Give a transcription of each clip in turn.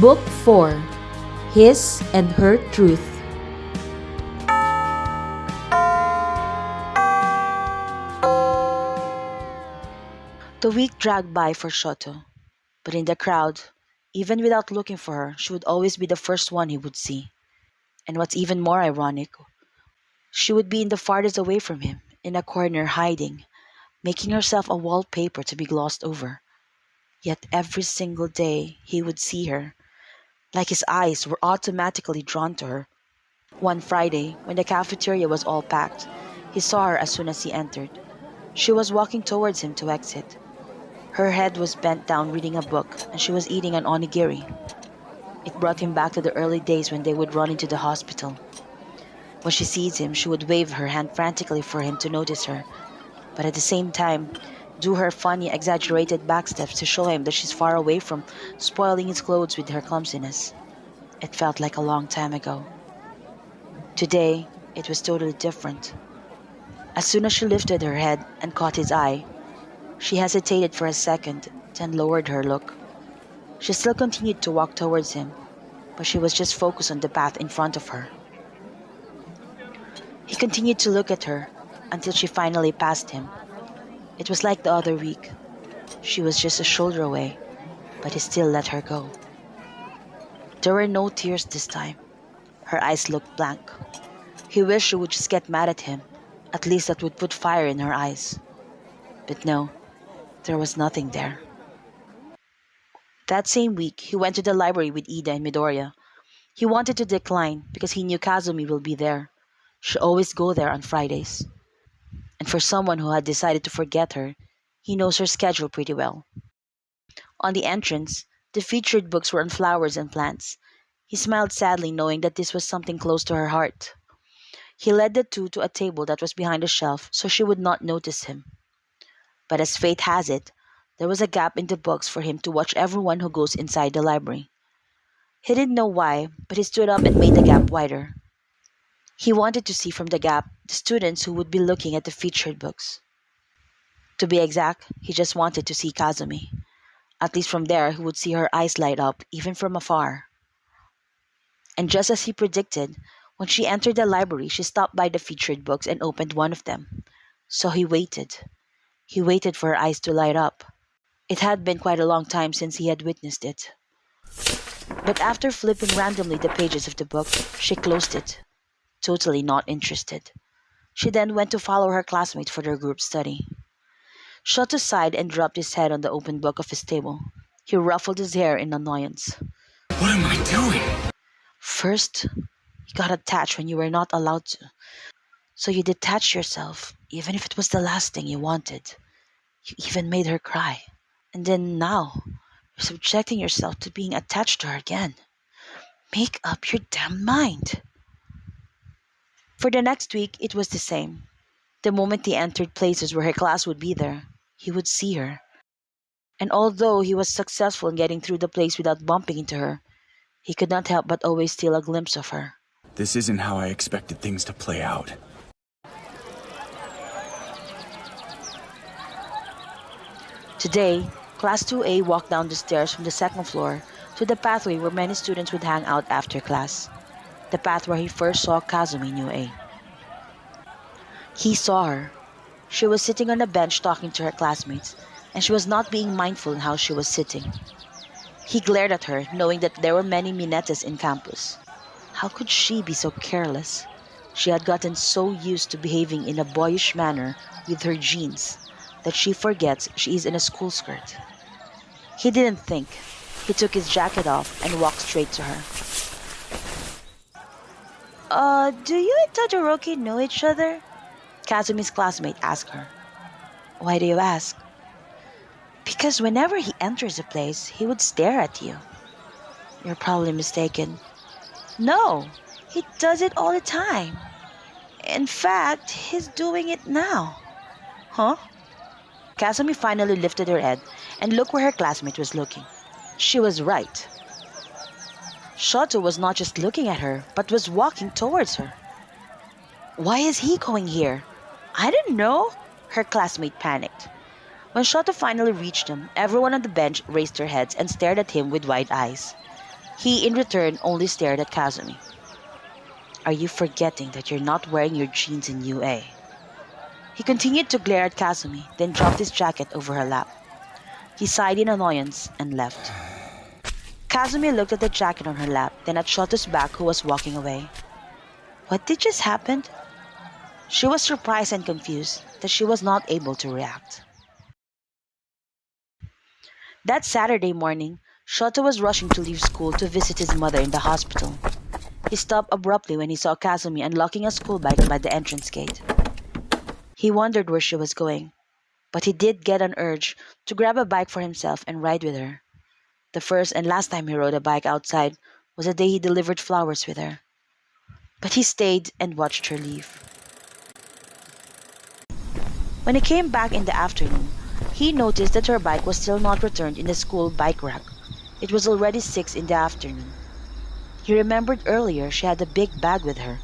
Book 4 His and Her Truth. The week dragged by for Shoto, but in the crowd, even without looking for her, she would always be the first one he would see. And what's even more ironic, she would be in the farthest away from him, in a corner hiding, making herself a wallpaper to be glossed over. Yet every single day he would see her, like his eyes were automatically drawn to her. One Friday, when the cafeteria was all packed, he saw her as soon as he entered. She was walking towards him to exit. Her head was bent down reading a book, and she was eating an onigiri. It brought him back to the early days when they would run into the hospital. When she sees him, she would wave her hand frantically for him to notice her, but at the same time, do her funny, exaggerated backsteps to show him that she's far away from spoiling his clothes with her clumsiness. It felt like a long time ago. Today, it was totally different. As soon as she lifted her head and caught his eye, she hesitated for a second, then lowered her look. She still continued to walk towards him, but she was just focused on the path in front of her. He continued to look at her until she finally passed him. It was like the other week. She was just a shoulder away, but he still let her go. There were no tears this time. Her eyes looked blank. He wished she would just get mad at him. At least that would put fire in her eyes. But no, there was nothing there. That same week, he went to the library with Ida and Midoriya. He wanted to decline because he knew Kazumi will be there. She always go there on Fridays. And for someone who had decided to forget her, he knows her schedule pretty well. On the entrance, the featured books were on flowers and plants. He smiled sadly knowing that this was something close to her heart. He led the two to a table that was behind a shelf so she would not notice him. But as fate has it, there was a gap in the books for him to watch everyone who goes inside the library. He didn't know why, but he stood up and made the gap wider. He wanted to see from the gap the students who would be looking at the featured books. To be exact, he just wanted to see Kazumi. At least from there, he would see her eyes light up, even from afar. And just as he predicted, when she entered the library, she stopped by the featured books and opened one of them. So he waited. He waited for her eyes to light up. It had been quite a long time since he had witnessed it. But after flipping randomly the pages of the book, she closed it, totally not interested. She then went to follow her classmates for their group study. Shoto sighed and dropped his head on the open book of his table. He ruffled his hair in annoyance. What am I doing? First, you got attached when you were not allowed to. So you detached yourself, even if it was the last thing you wanted. You even made her cry. And then now, you're subjecting yourself to being attached to her again. Make up your damn mind. For the next week, it was the same. The moment he entered places where her class would be there, he would see her. And although he was successful in getting through the place without bumping into her, he could not help but always steal a glimpse of her. This isn't how I expected things to play out. Today, Class 2A walked down the stairs from the second floor to the pathway where many students would hang out after class. The path where he first saw Kazumi New A. He saw her. She was sitting on a bench talking to her classmates, and she was not being mindful in how she was sitting. He glared at her, knowing that there were many Minetas in campus. How could she be so careless? She had gotten so used to behaving in a boyish manner with her jeans that she forgets she is in a school skirt. He didn't think. He took his jacket off and walked straight to her. Do you and Todoroki know each other? Kazumi's classmate asked her. Why do you ask? Because whenever he enters a place, he would stare at you. You're probably mistaken. No, he does it all the time. In fact, he's doing it now. Huh? Kazumi finally lifted her head and looked where her classmate was looking. She was right. Shoto was not just looking at her, but was walking towards her. Why is he going here? I don't know. Her classmate panicked. When Shoto finally reached him, everyone on the bench raised their heads and stared at him with wide eyes. He, in return, only stared at Kazumi. Are you forgetting that you're not wearing your jeans in UA? He continued to glare at Kazumi, then dropped his jacket over her lap. He sighed in annoyance and left. Kazumi looked at the jacket on her lap, then at Shoto's back, who was walking away. What did just happen? She was surprised and confused that she was not able to react. That Saturday morning, Shoto was rushing to leave school to visit his mother in the hospital. He stopped abruptly when he saw Kazumi unlocking a school bike by the entrance gate. He wondered where she was going, but he did get an urge to grab a bike for himself and ride with her. The first and last time he rode a bike outside was the day he delivered flowers with her. But he stayed and watched her leave. When he came back in the afternoon, he noticed that her bike was still not returned in the school bike rack. It was already 6 in the afternoon. He remembered earlier she had a big bag with her.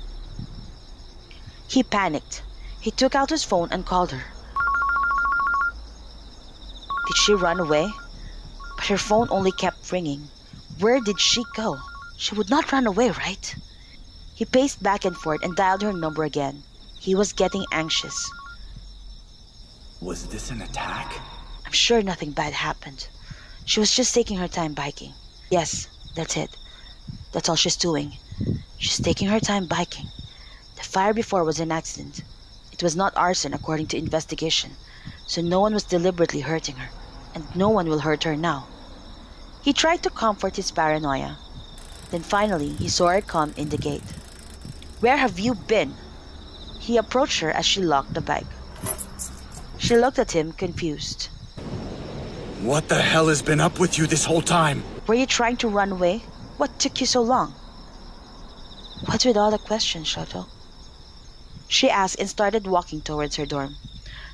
He panicked. He took out his phone and called her. Did she run away? But her phone only kept ringing. Where did she go? She would not run away, right? He paced back and forth and dialed her number again. He was getting anxious. Was this an attack? I'm sure nothing bad happened. She was just taking her time biking. Yes, that's it. That's all she's doing. She's taking her time biking. The fire before was an accident. It was not arson according to investigation, so no one was deliberately hurting her, and no one will hurt her now. He tried to comfort his paranoia. Then finally, he saw her come in the gate. Where have you been? He approached her as she locked the bike. She looked at him, confused. What the hell has been up with you this whole time? Were you trying to run away? What took you so long? What's with all the questions, Shoto? She asked and started walking towards her dorm.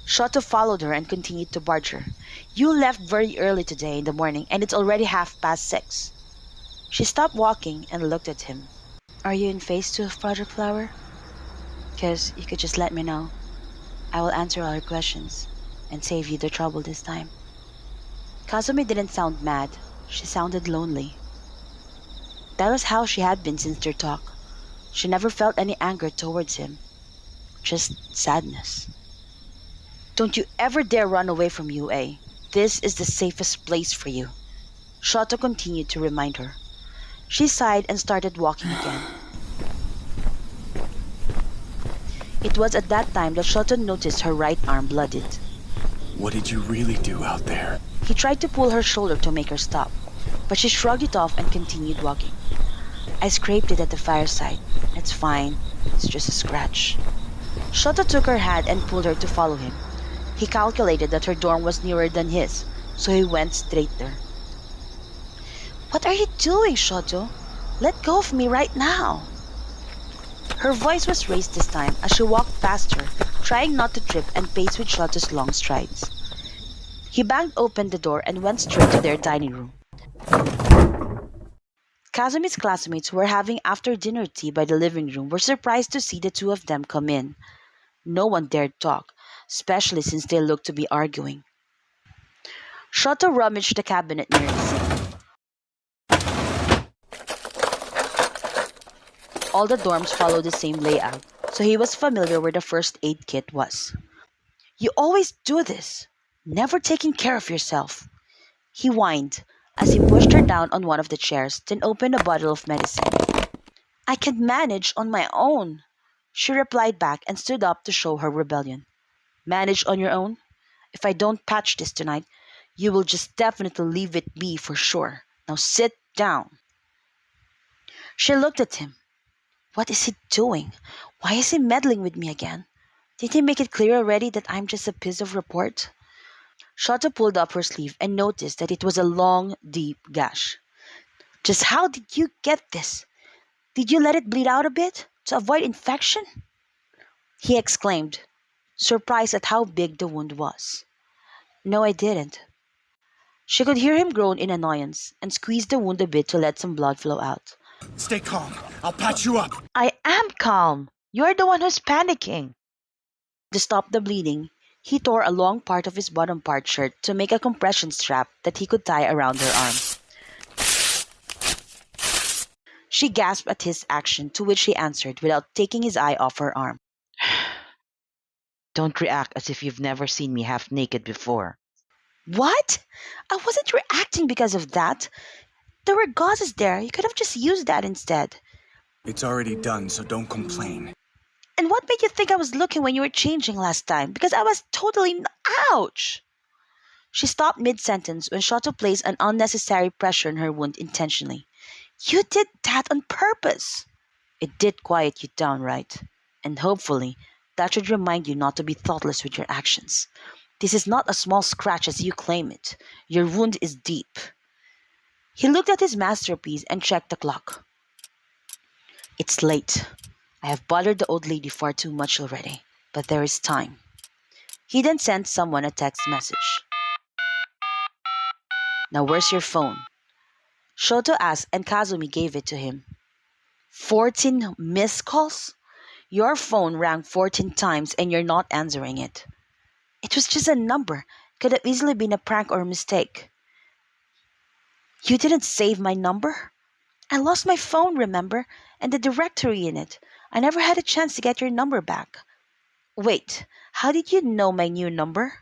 Shoto followed her and continued to barge her. You left very early today in the morning and it's already 6:30. She stopped walking and looked at him. Are you in phase 2 of Project Flower? Because you could just let me know. I will answer all your questions and save you the trouble this time. Kazumi didn't sound mad. She sounded lonely. That was how she had been since their talk. She never felt any anger towards him. Just sadness. Don't you ever dare run away from UA. This is the safest place for you. Shoto continued to remind her. She sighed and started walking again. It was at that time that Shoto noticed her right arm bloodied. What did you really do out there? He tried to pull her shoulder to make her stop, but she shrugged it off and continued walking. I scraped it at the fireside. It's fine. It's just a scratch. Shoto took her hand and pulled her to follow him. He calculated that her dorm was nearer than his, so he went straight there. What are you doing, Shoto? Let go of me right now. Her voice was raised this time as she walked past her, trying not to trip and pace with Shoto's long strides. He banged open the door and went straight to their dining room. Kazumi's classmates who were having after-dinner tea by the living room were surprised to see the two of them come in. No one dared talk, especially since they looked to be arguing. Shoto rummaged the cabinet near the sink. All the dorms followed the same layout, so he was familiar where the first aid kit was. You always do this, never taking care of yourself, he whined as he pushed her down on one of the chairs, then opened a bottle of medicine. I can manage on my own, she replied back and stood up to show her rebellion. Manage on your own? If I don't patch this tonight, you will just definitely leave it be for sure. Now sit down. She looked at him. What is he doing? Why is he meddling with me again? Did he make it clear already that I'm just a piece of report? Shoto pulled up her sleeve and noticed that it was a long, deep gash. Just how did you get this? Did you let it bleed out a bit to avoid infection? He exclaimed, surprised at how big the wound was. No, I didn't. She could hear him groan in annoyance and squeeze the wound a bit to let some blood flow out. Stay calm. I'll patch you up. I am calm. You're the one who's panicking. To stop the bleeding, he tore a long part of his bottom part shirt to make a compression strap that he could tie around her arm. She gasped at his action, to which he answered without taking his eye off her arm. Don't react as if you've never seen me half naked before. What? I wasn't reacting because of that. There were gauzes there. You could have just used that instead. It's already done, so don't complain. And what made you think I was looking when you were changing last time? Because I was totally. Ouch! She stopped mid sentence when Shoto placed an unnecessary pressure on her wound intentionally. You did that on purpose. It did quiet you down, right? And hopefully, that should remind you not to be thoughtless with your actions. This is not a small scratch as you claim it. Your wound is deep. He looked at his masterpiece and checked the clock. It's late. I have bothered the old lady far too much already, but there is time. He then sent someone a text message. Now where's your phone? Shoto asked and Kazumi gave it to him. 14 missed calls? Your phone rang 14 times and you're not answering it. It was just a number. Could have easily been a prank or a mistake. You didn't save my number? I lost my phone, remember? And the directory in it. I never had a chance to get your number back. Wait, how did you know my new number?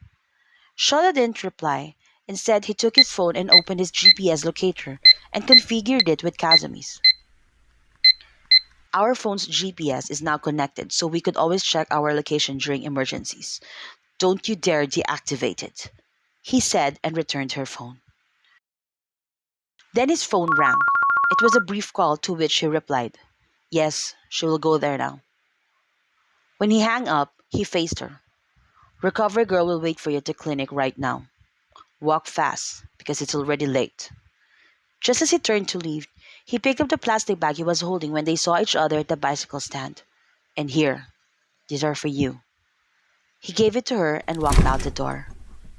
Shoto didn't reply. Instead, he took his phone and opened his GPS locator and configured it with Kazumi's. Our phone's GPS is now connected, so we could always check our location during emergencies. Don't you dare deactivate it, he said and returned her phone. Then his phone rang. It was a brief call to which he replied, Yes, she will go there now. When he hung up, he faced her. Recovery girl will wait for you at the clinic right now. Walk fast, because it's already late. Just as he turned to leave, he picked up the plastic bag he was holding when they saw each other at the bicycle stand. And here, these are for you. He gave it to her and walked out the door.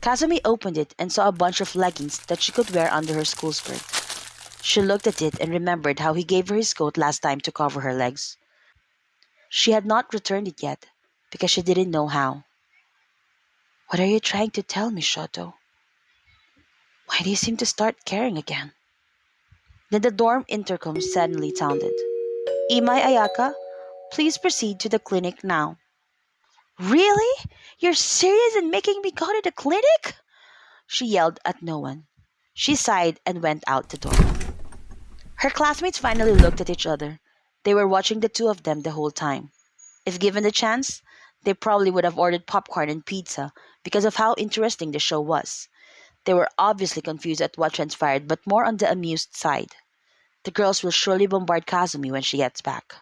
Kazumi opened it and saw a bunch of leggings that she could wear under her school skirt. She looked at it and remembered how he gave her his coat last time to cover her legs. She had not returned it yet, because she didn't know how. What are you trying to tell me, Shoto? Why do you seem to start caring again? Then the dorm intercom suddenly sounded. Imai Ayaka, please proceed to the clinic now. Really? You're serious in making me go to the clinic? She yelled at no one. She sighed and went out the door. Her classmates finally looked at each other. They were watching the two of them the whole time. If given the chance, they probably would have ordered popcorn and pizza because of how interesting the show was. They were obviously confused at what transpired, but more on the amused side. The girls will surely bombard Kazumi when she gets back.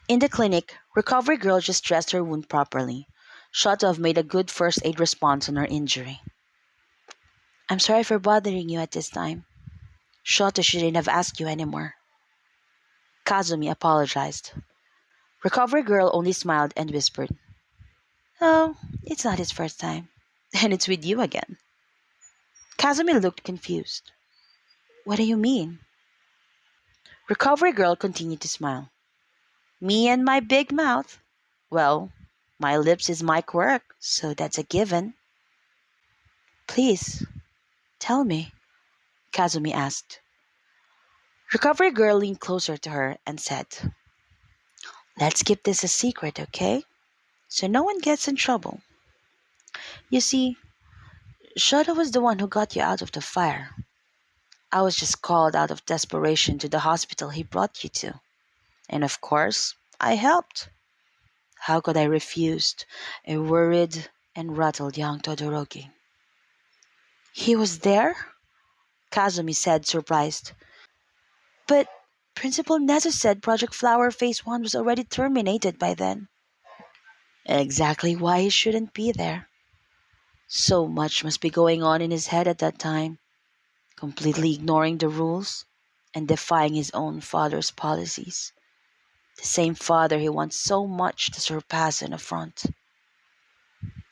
In the clinic, recovery girl just dressed her wound properly. Shoto have made a good first aid response on her injury. I'm sorry for bothering you at this time. Shoto shouldn't have asked you anymore. Kazumi apologized. Recovery girl only smiled and whispered, Oh, it's not his first time. And it's with you again. Kazumi looked confused. What do you mean? Recovery girl continued to smile. Me and my big mouth. Well, my lips is my quirk, so that's a given. Please, tell me, Kazumi asked. Recovery girl leaned closer to her and said, Let's keep this a secret, okay? So no one gets in trouble. You see, Shoto was the one who got you out of the fire. I was just called out of desperation to the hospital he brought you to. And of course, I helped. How could I refuse a worried and rattled young Todoroki? He was there? Kazumi said, surprised. But Principal Nezu said Project Flower Phase 1 was already terminated by then. Exactly why he shouldn't be there. So much must be going on in his head at that time, completely ignoring the rules and defying his own father's policies. The same father he wants so much to surpass and affront.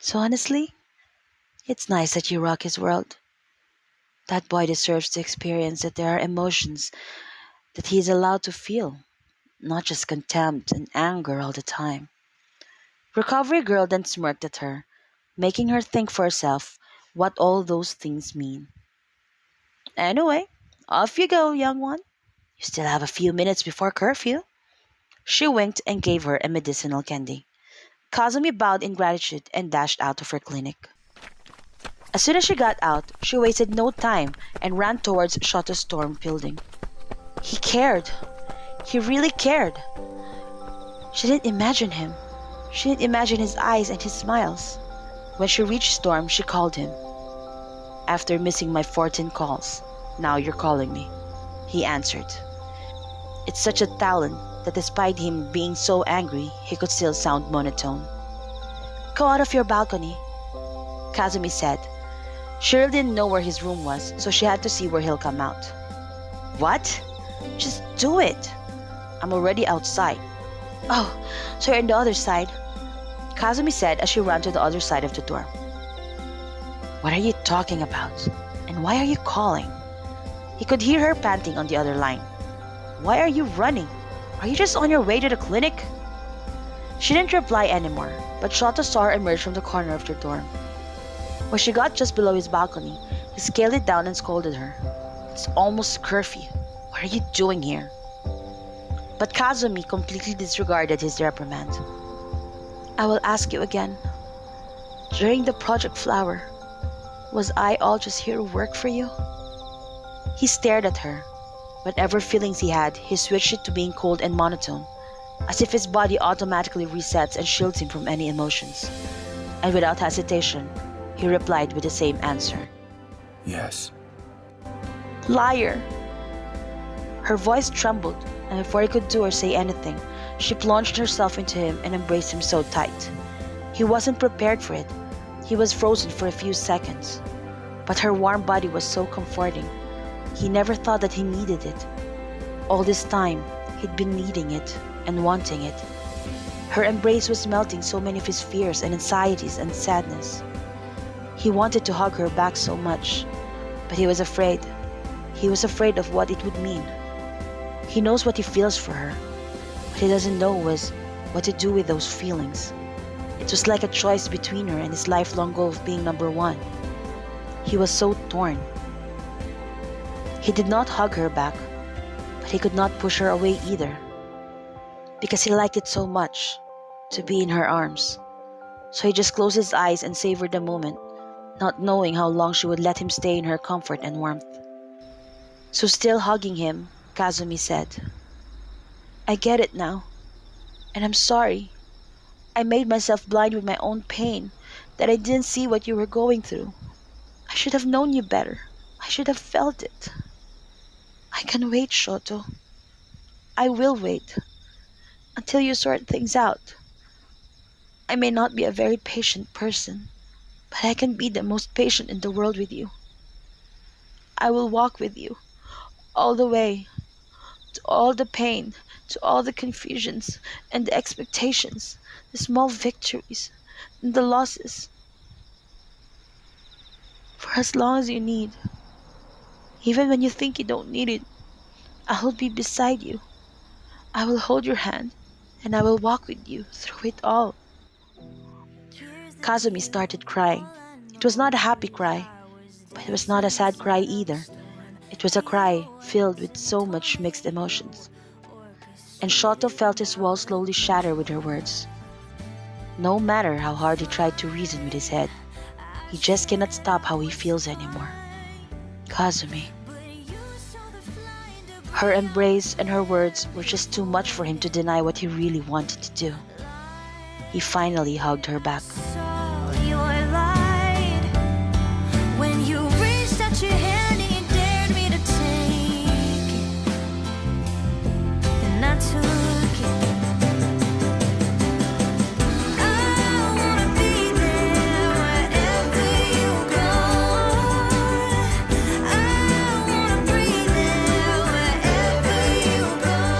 So honestly, it's nice that you rock his world. That boy deserves to experience that there are emotions that he is allowed to feel, not just contempt and anger all the time. Recovery girl then smirked at her, making her think for herself what all those things mean. Anyway, off you go, young one. You still have a few minutes before curfew." She winked and gave her a medicinal candy. Kazumi bowed in gratitude and dashed out of her clinic. As soon as she got out, she wasted no time and ran towards Shoto's dorm building. He cared. He really cared. She didn't imagine him. She didn't imagine his eyes and his smiles. When she reached his dorm, she called him. "After missing my 14 calls, now you're calling me," he answered. It's such a talent that despite him being so angry, he could still sound monotone. "Go out of your balcony," Kazumi said. She really didn't know where his room was, so she had to see where he'll come out. "What? Just do it." "I'm already outside." "Oh, so you're on the other side," Kazumi said as she ran to the other side of the door. "What are you talking about? And why are you calling?" He could hear her panting on the other line. "Why are you running? Are you just on your way to the clinic?" She didn't reply anymore, but Shoto saw her emerge from the corner of the dorm. When she got just below his balcony, he scaled it down and scolded her. "It's almost curfew. What are you doing here?" But Kazumi completely disregarded his reprimand. "I will ask you again. During the Project Flower, was I all just here to work for you?" He stared at her. Whatever feelings he had, he switched it to being cold and monotone, as if his body automatically resets and shields him from any emotions. And without hesitation, he replied with the same answer. Yes. "Liar!" Her voice trembled, and before he could do or say anything, she plunged herself into him and embraced him so tight. He wasn't prepared for it. He was frozen for a few seconds. But her warm body was so comforting. He never thought that he needed it. All this time, he'd been needing it and wanting it. Her embrace was melting so many of his fears and anxieties and sadness. He wanted to hug her back so much, but he was afraid. He was afraid of what it would mean. He knows what he feels for her, but he doesn't know what to do with those feelings. It was like a choice between her and his lifelong goal of being number one. He was so torn. He did not hug her back, but he could not push her away either, because he liked it so much to be in her arms. So he just closed his eyes and savored the moment, not knowing how long she would let him stay in her comfort and warmth. So still hugging him, Kazumi said, "I get it now, and I'm sorry. I made myself blind with my own pain, that I didn't see what you were going through. I should have known you better. I should have felt it. I can wait, Shoto. I will wait until you sort things out. I may not be a very patient person, but I can be the most patient in the world with you. I will walk with you all the way, to all the pain, to all the confusions and the expectations, the small victories and the losses. For as long as you need. Even when you think you don't need it, I will be beside you. I will hold your hand, and I will walk with you through it all." Kazumi started crying. It was not a happy cry, but it was not a sad cry either. It was a cry filled with so much mixed emotions. And Shoto felt his walls slowly shatter with her words. No matter how hard he tried to reason with his head, he just cannot stop how he feels anymore. Kazumi. Her embrace and her words were just too much for him to deny what he really wanted to do. He finally hugged her back.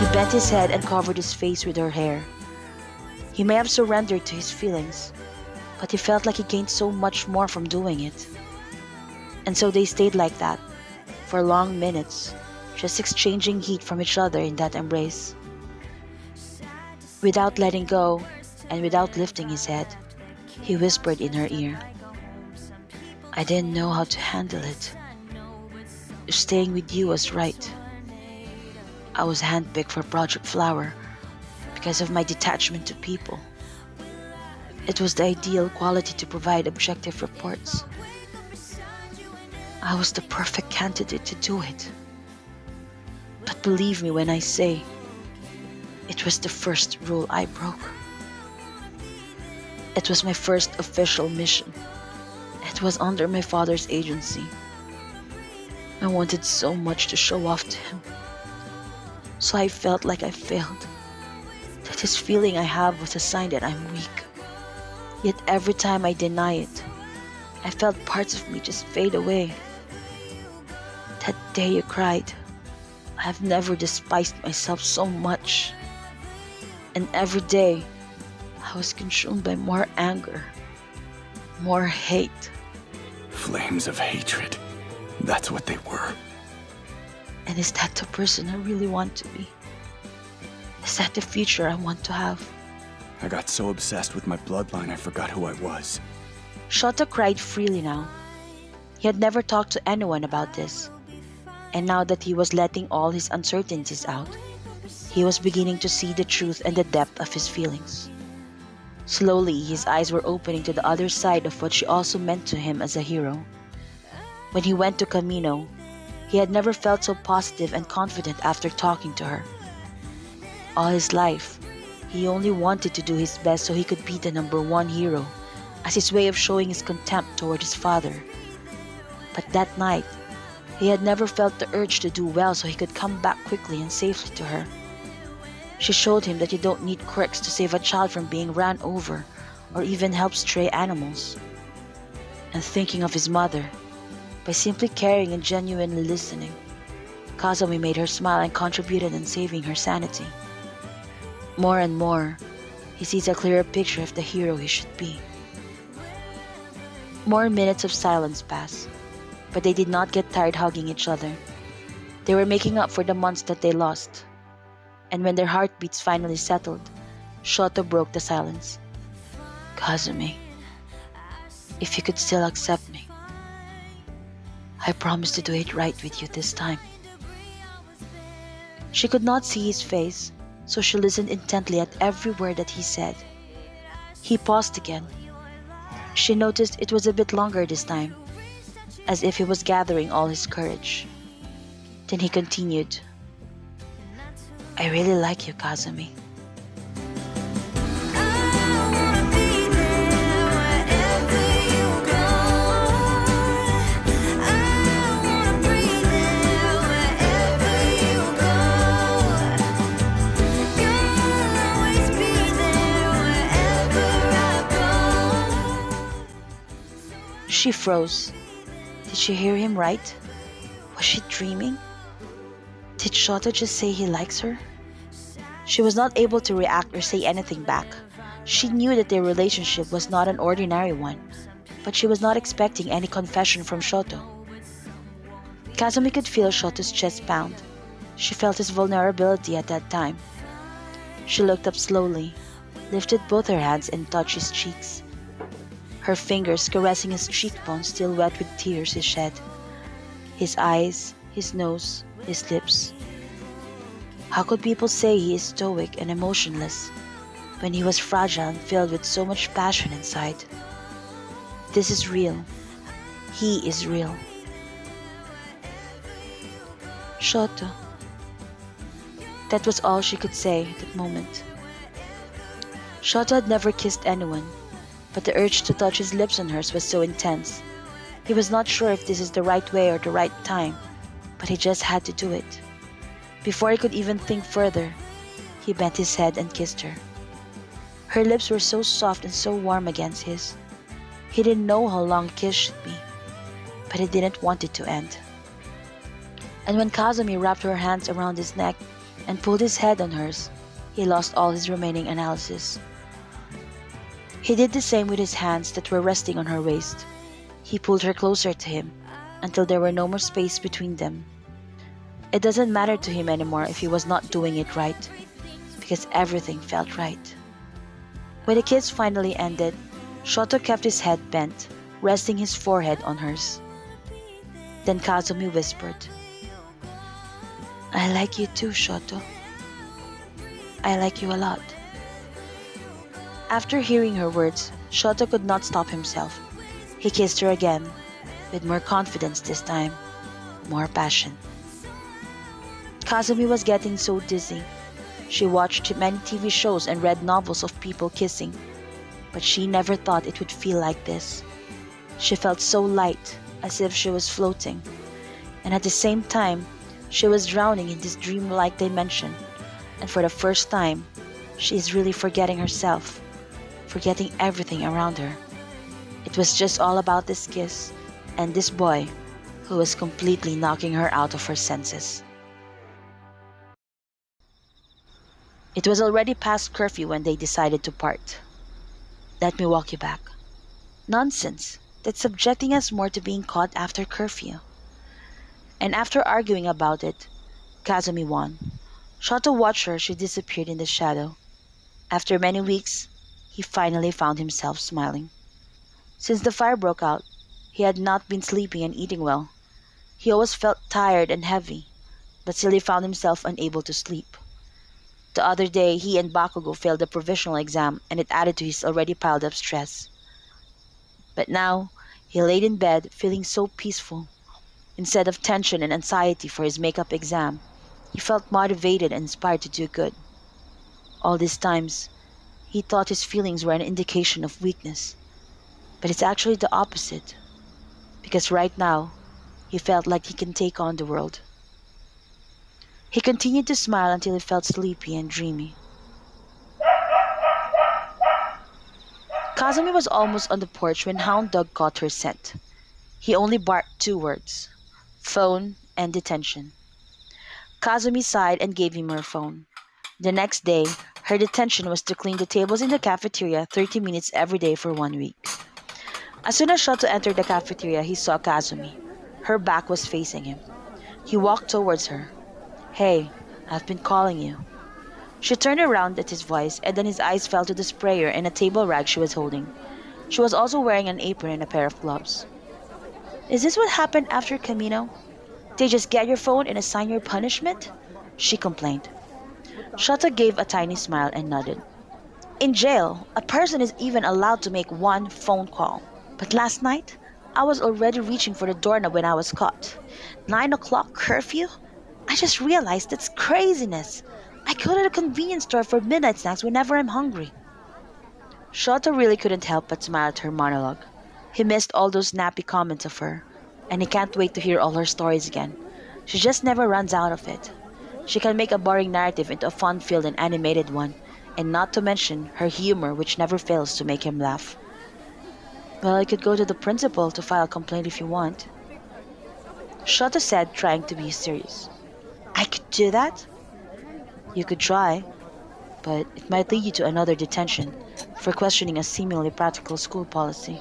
He bent his head and covered his face with her hair. He may have surrendered to his feelings, but he felt like he gained so much more from doing it. And so they stayed like that, for long minutes, just exchanging heat from each other in that embrace. Without letting go, and without lifting his head, he whispered in her ear, "I didn't know how to handle it. Staying with you was right. I was handpicked for Project Flower because of my detachment to people. It was the ideal quality to provide objective reports. I was the perfect candidate to do it. But believe me when I say, it was the first rule I broke. It was my first official mission. It was under my father's agency. I wanted so much to show off to him. So I felt like I failed. That his feeling I have was a sign that I'm weak. Yet every time I deny it, I felt parts of me just fade away. That day you cried, I have never despised myself so much. And every day, I was consumed by more anger, more hate. Flames of hatred. That's what they were. And is that the person I really want to be? Is that the future I want to have? I got so obsessed with my bloodline I forgot who I was. Shoto cried freely now. He had never talked to anyone about this. And now that he was letting all his uncertainties out, he was beginning to see the truth and the depth of his feelings. Slowly, his eyes were opening to the other side of what she also meant to him as a hero. When he went to Camino, he had never felt so positive and confident after talking to her. All his life, he only wanted to do his best so he could be the #1 hero, as his way of showing his contempt toward his father. But that night, he had never felt the urge to do well so he could come back quickly and safely to her. She showed him that you don't need quirks to save a child from being ran over or even help stray animals. And thinking of his mother, by simply caring and genuinely listening, Kazumi made her smile and contributed in saving her sanity. More and more, he sees a clearer picture of the hero he should be. More minutes of silence pass, but they did not get tired hugging each other. They were making up for the months that they lost. And when their heartbeats finally settled, Shoto broke the silence. Kazumi, if you could still accept me, I promise to do it right with you this time. She could not see his face, so she listened intently at every word that he said. He paused again. She noticed it was a bit longer this time, as if he was gathering all his courage. Then he continued, I really like you, Kazumi. She froze. Did she hear him right? Was she dreaming? Did Shoto just say he likes her? She was not able to react or say anything back. She knew that their relationship was not an ordinary one, but she was not expecting any confession from Shoto. Kazumi could feel Shoto's chest pound. She felt his vulnerability at that time. She looked up slowly, lifted both her hands and touched his cheeks. Her fingers caressing his cheekbones still wet with tears he shed. His eyes, his nose, his lips. How could people say he is stoic and emotionless when he was fragile and filled with so much passion inside? This is real. He is real. Shoto. That was all she could say at that moment. Shoto had never kissed anyone, but the urge to touch his lips on hers was so intense. He was not sure if this is the right way or the right time, but he just had to do it. Before he could even think further, he bent his head and kissed her. Her lips were so soft and so warm against his. He didn't know how long a kiss should be, but he didn't want it to end. And when Kazumi wrapped her hands around his neck and pulled his head on hers, he lost all his remaining analysis. He did the same with his hands that were resting on her waist. He pulled her closer to him until there were no more space between them. It doesn't matter to him anymore if he was not doing it right, because everything felt right. When the kiss finally ended, Shoto kept his head bent, resting his forehead on hers. Then Kazumi whispered, I like you too, Shoto. I like you a lot. After hearing her words, Shoto could not stop himself. He kissed her again, with more confidence this time, more passion. Kazumi was getting so dizzy. She watched many TV shows and read novels of people kissing, but she never thought it would feel like this. She felt so light, as if she was floating, and at the same time, she was drowning in this dreamlike dimension, and for the first time, she is really forgetting herself, forgetting everything around her. It was just all about this kiss and this boy who was completely knocking her out of her senses. It was already past curfew when they decided to part. Let me walk you back. Nonsense. That's subjecting us more to being caught after curfew. And after arguing about it, Kazumi won. Shoto watched her as she disappeared in the shadow. After many weeks, he finally found himself smiling. Since the fire broke out, he had not been sleeping and eating well. He always felt tired and heavy, but still he found himself unable to sleep. The other day, he and Bakugo failed the provisional exam, and it added to his already piled up stress. But now, he laid in bed feeling so peaceful. Instead of tension and anxiety for his makeup exam, he felt motivated and inspired to do good. All these times, he thought his feelings were an indication of weakness. But it's actually the opposite. Because right now, he felt like he can take on the world. He continued to smile until he felt sleepy and dreamy. Kazumi was almost on the porch when Hound Dog caught her scent. He only barked 2 words: phone and detention. Kazumi sighed and gave him her phone. The next day, her detention was to clean the tables in the cafeteria 30 minutes every day for 1 week. As soon as Shoto entered the cafeteria, he saw Kazumi. Her back was facing him. He walked towards her. Hey, I've been calling you. She turned around at his voice, and then his eyes fell to the sprayer and a table rag she was holding. She was also wearing an apron and a pair of gloves. Is this what happened after Camino? They just get your phone and assign your punishment? She complained. Shoto gave a tiny smile and nodded. In jail, a person is even allowed to make 1 phone call. But last night, I was already reaching for the doorknob when I was caught. 9 o'clock curfew? I just realized that's craziness. I go to the convenience store for midnight snacks whenever I'm hungry. Shoto really couldn't help but smile at her monologue. He missed all those snappy comments of her, and he can't wait to hear all her stories again. She just never runs out of it. She can make a boring narrative into a fun-filled and animated one, and not to mention her humor, which never fails to make him laugh. Well, I could go to the principal to file a complaint if you want, Shoto said, trying to be serious. I could do that? You could try, but it might lead you to another detention for questioning a seemingly practical school policy.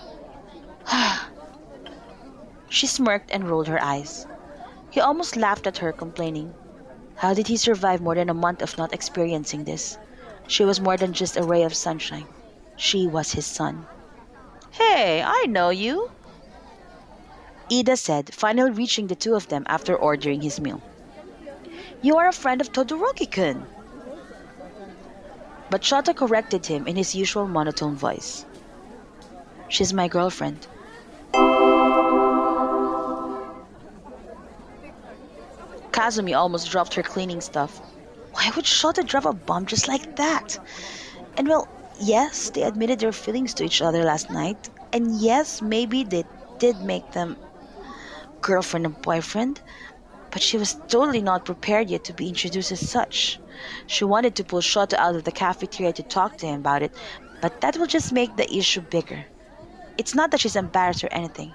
She smirked and rolled her eyes. He almost laughed at her, complaining. How did he survive more than a month of not experiencing this? She was more than just a ray of sunshine. She was his son. Hey, I know you, Ida said, finally reaching the 2 of them after ordering his meal. You are a friend of Todoroki-kun. But Shoto corrected him in his usual monotone voice. She's my girlfriend. Kazumi almost dropped her cleaning stuff. Why would Shoto drop a bomb just like that? And well, yes, they admitted their feelings to each other last night. And yes, maybe they did make them girlfriend and boyfriend. But she was totally not prepared yet to be introduced as such. She wanted to pull Shoto out of the cafeteria to talk to him about it, but that will just make the issue bigger. It's not that she's embarrassed or anything,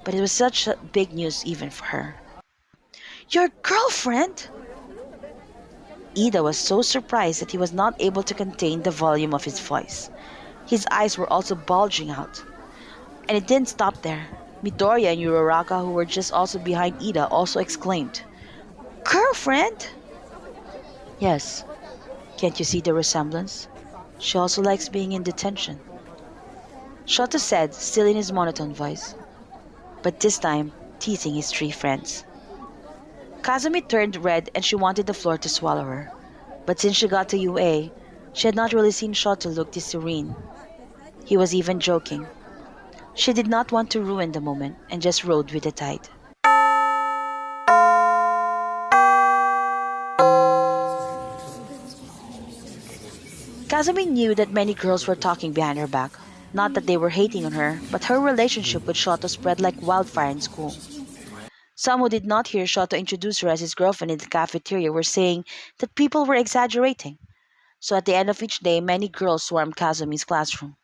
but it was such a big news even for her. Your girlfriend? Ida was so surprised that he was not able to contain the volume of his voice. His eyes were also bulging out. And it didn't stop there. Midoriya and Uraraka, who were just also behind Ida, also exclaimed, Girlfriend? Yes. Can't you see the resemblance? She also likes being in detention. Shoto said, still in his monotone voice, but this time teasing his 3 friends. Kazumi turned red and she wanted the floor to swallow her. But since she got to UA, she had not really seen Shoto look this serene. He was even joking. She did not want to ruin the moment and just rode with the tide. Kazumi knew that many girls were talking behind her back. Not that they were hating on her, but her relationship with Shoto spread like wildfire in school. Some who did not hear Shoto introduce her as his girlfriend in the cafeteria were saying that people were exaggerating. So at the end of each day, many girls swarmed Kazumi's classroom.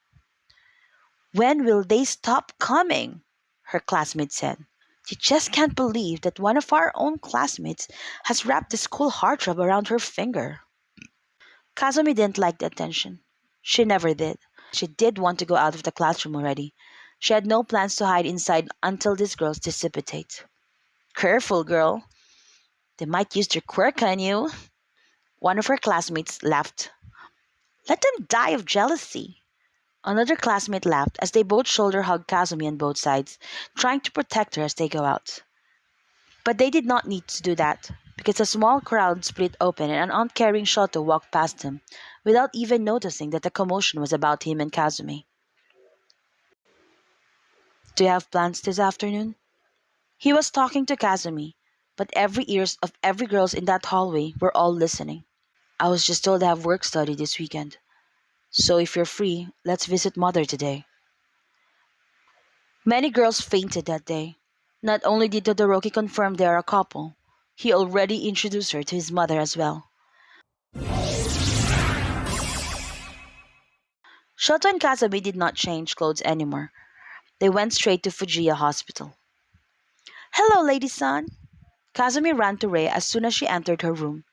"When will they stop coming?" her classmate said. "You just can't believe that one of our own classmates has wrapped the school heartthrob around her finger." Kazumi didn't like the attention. She never did. She did want to go out of the classroom already. She had no plans to hide inside until these girls dissipate. "Careful, girl. They might use their quirk on you." One of her classmates laughed. "Let them die of jealousy." Another classmate laughed as they both shoulder hugged Kazumi on both sides, trying to protect her as they go out. But they did not need to do that, because a small crowd split open and an uncaring Shoto walked past him, without even noticing that the commotion was about him and Kazumi. "Do you have plans this afternoon?" He was talking to Kazumi, but every ears of every girl in that hallway were all listening. "I was just told I have work study this weekend. So if you're free, let's visit mother today." Many girls fainted that day. Not only did Todoroki confirm they are a couple, he already introduced her to his mother as well. Shoto and Kazumi did not change clothes anymore. They went straight to Fujiya Hospital. "Hello, Lady-san." Kazumi ran to Rei as soon as she entered her room.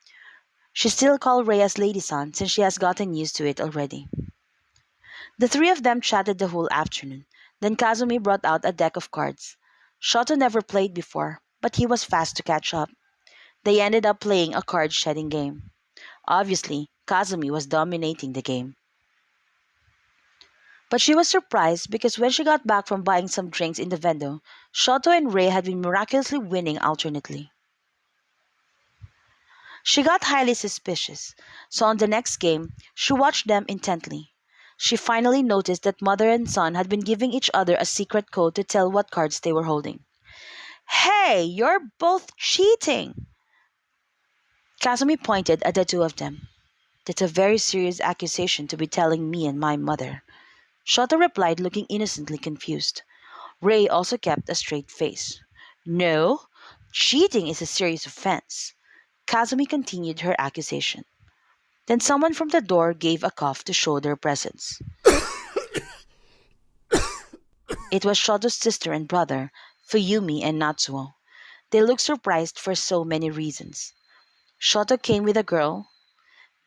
She still called Rei as Lady-san since she has gotten used to it already. The three of them chatted the whole afternoon. Then Kazumi brought out a deck of cards. Shoto never played before, but he was fast to catch up. They ended up playing a card shedding game. Obviously, Kazumi was dominating the game. But she was surprised because when she got back from buying some drinks in the vendor, Shoto and Rei had been miraculously winning alternately. She got highly suspicious, so on the next game, she watched them intently. She finally noticed that mother and son had been giving each other a secret code to tell what cards they were holding. "Hey, you're both cheating!" Kazumi pointed at the two of them. "That's a very serious accusation to be telling me and my mother." Shoto replied, looking innocently confused. Rei also kept a straight face. "No, cheating is a serious offense." Kazumi continued her accusation. Then someone from the door gave a cough to show their presence. It was Shoto's sister and brother, Fuyumi and Natsuo. They looked surprised for so many reasons. Shoto came with a girl.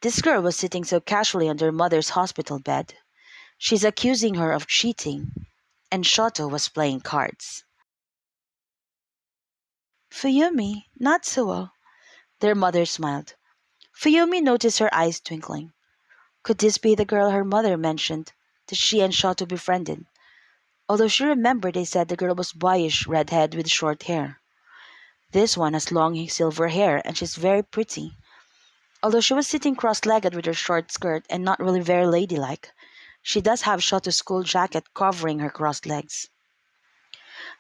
This girl was sitting so casually on their mother's hospital bed. She's accusing her of cheating, and Shoto was playing cards. "Fuyumi, Natsuo." Their mother smiled. Fuyumi noticed her eyes twinkling. Could this be the girl her mother mentioned that she and Shoto befriended? Although she remembered they said the girl was boyish redhead with short hair. This one has long silver hair and she's very pretty. Although she was sitting cross-legged with her short skirt and not really very ladylike, she does have Shoto's school jacket covering her crossed legs.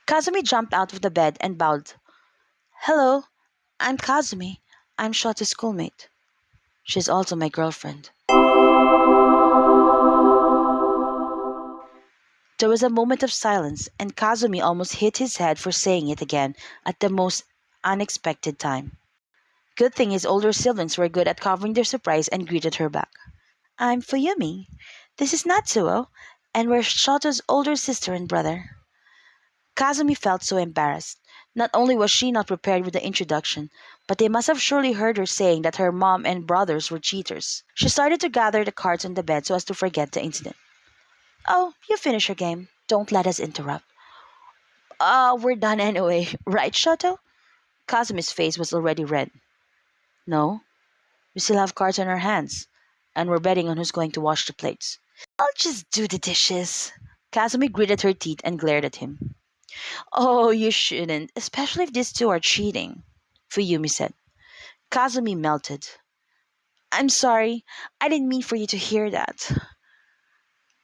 Kazumi jumped out of the bed and bowed. "Hello, I'm Kazumi. I'm Shoto's schoolmate. She's also my girlfriend." There was a moment of silence, and Kazumi almost hit his head for saying it again at the most unexpected time. Good thing his older siblings were good at covering their surprise and greeted her back. "I'm Fuyumi. This is Natsuo, and we're Shoto's older sister and brother." Kazumi felt so embarrassed. Not only was she not prepared with the introduction, but they must have surely heard her saying that her mom and brothers were cheaters. She started to gather the cards on the bed so as to forget the incident. "Oh, you finish your game. Don't let us interrupt." We're done anyway, right, Shoto?" Kazumi's face was already red. "No, we still have cards in our hands, and we're betting on who's going to wash the plates." "I'll just do the dishes." Kazumi gritted her teeth and glared at him. "Oh, you shouldn't, especially if these two are cheating." Fuyumi said. Kazumi melted. I'm sorry. I didn't mean for you to hear that.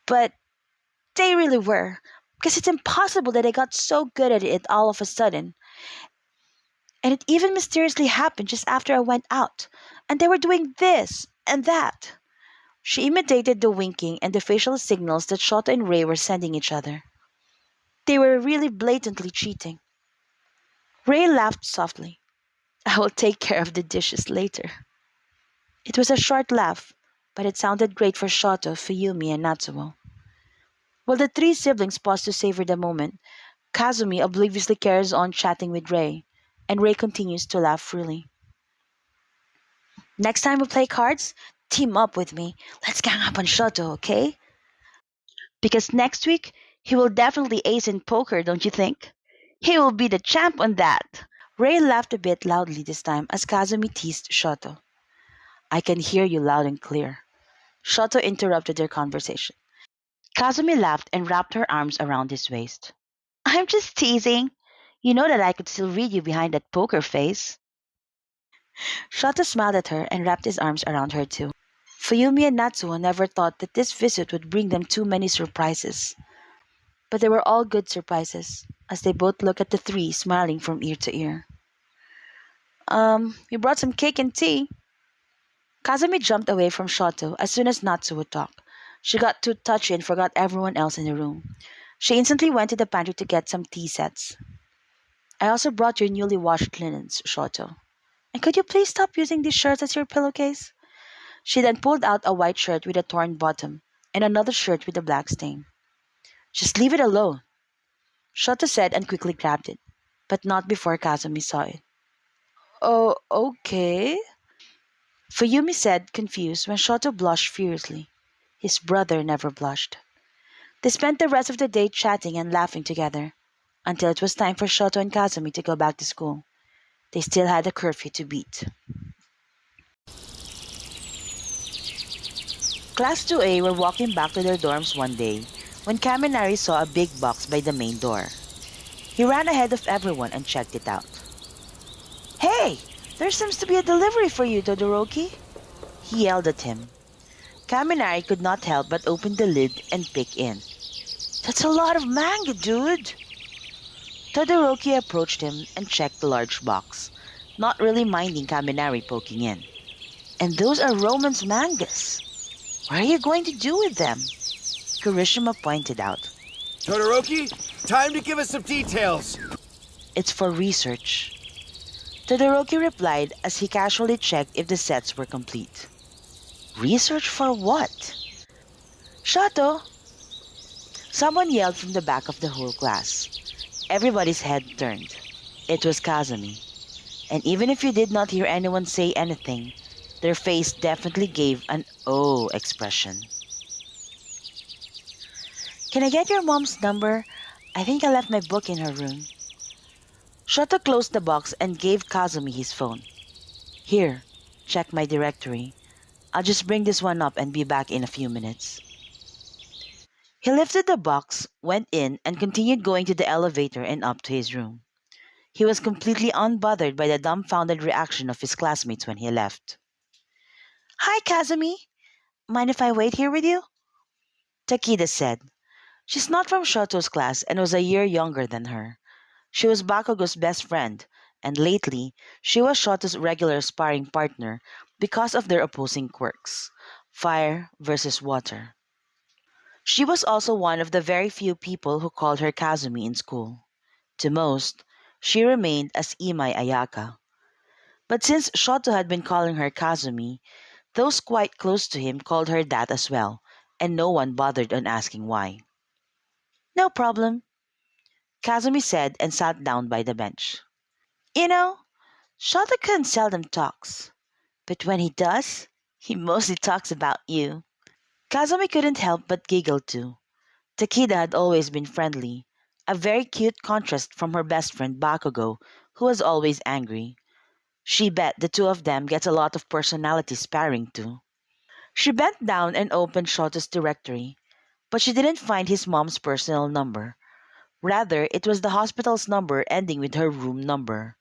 But they really were. Because it's impossible that I got so good at it all of a sudden. And it even mysteriously happened just after I went out. And they were doing this and that. She imitated the winking and the facial signals that Shota and Ray were sending each other. They were really blatantly cheating. Ray laughed softly. I will take care of the dishes later. It was a short laugh, but it sounded great for Shoto, Fuyumi, and Natsuo. While the three siblings paused to savor the moment, Kazumi obliviously carries on chatting with Ray, and Ray continues to laugh freely. Next time we play cards, team up with me. Let's gang up on Shoto, okay? Because next week, he will definitely ace in poker, don't you think? He will be the champ on that. Ray laughed a bit loudly this time as Kazumi teased Shoto. I can hear you loud and clear. Shoto interrupted their conversation. Kazumi laughed and wrapped her arms around his waist. I'm just teasing. You know that I could still read you behind that poker face. Shoto smiled at her and wrapped his arms around her too. Fuyumi and Natsuo never thought that this visit would bring them too many surprises. But they were all good surprises, as they both looked at the three smiling from ear to ear. We brought some cake and tea. Kazumi jumped away from Shoto as soon as Natsu would talk. She got too touchy and forgot everyone else in the room. She instantly went to the pantry to get some tea sets. I also brought your newly washed linens, Shoto. And could you please stop using these shirts as your pillowcase? She then pulled out a white shirt with a torn bottom and another shirt with a black stain. Just leave it alone, Shoto said and quickly grabbed it, but not before Kazumi saw it. Oh, okay. Fuyumi said, confused, when Shoto blushed furiously. His brother never blushed. They spent the rest of the day chatting and laughing together, until it was time for Shoto and Kazumi to go back to school. They still had a curfew to beat. Class 2A were walking back to their dorms one day when Kaminari saw a big box by the main door. He ran ahead of everyone and checked it out. Hey! There seems to be a delivery for you, Todoroki! He yelled at him. Kaminari could not help but open the lid and peek in. That's a lot of manga, dude! Todoroki approached him and checked the large box, not really minding Kaminari poking in. And those are romance mangas. What are you going to do with them? Kirishima pointed out. Todoroki, time to give us some details. It's for research. Todoroki replied as he casually checked if the sets were complete. Research for what? Shoto! Someone yelled from the back of the whole class. Everybody's head turned. It was Kazumi. And even if you did not hear anyone say anything, their face definitely gave an "oh" expression. Can I get your mom's number? I think I left my book in her room. Shoto closed the box and gave Kazumi his phone. Here, check my directory. I'll just bring this one up and be back in a few minutes. He lifted the box, went in, and continued going to the elevator and up to his room. He was completely unbothered by the dumbfounded reaction of his classmates when he left. Hi, Kazumi. Mind if I wait here with you? Takeda said. She's not from Shoto's class and was a year younger than her. She was Bakugo's best friend, and lately, she was Shoto's regular sparring partner because of their opposing quirks, fire versus water. She was also one of the very few people who called her Kazumi in school. To most, she remained as Imai Ayaka. But since Shoto had been calling her Kazumi, those quite close to him called her that as well, and no one bothered on asking why. No problem, Kazumi said and sat down by the bench. You know, Shotokan seldom talks, but when he does, he mostly talks about you. Kazumi couldn't help but giggle too. Takeda had always been friendly, a very cute contrast from her best friend Bakugo, who was always angry. She bet the two of them get a lot of personality sparring too. She bent down and opened Shoto's directory, but she didn't find his mom's personal number. Rather, it was the hospital's number ending with her room number.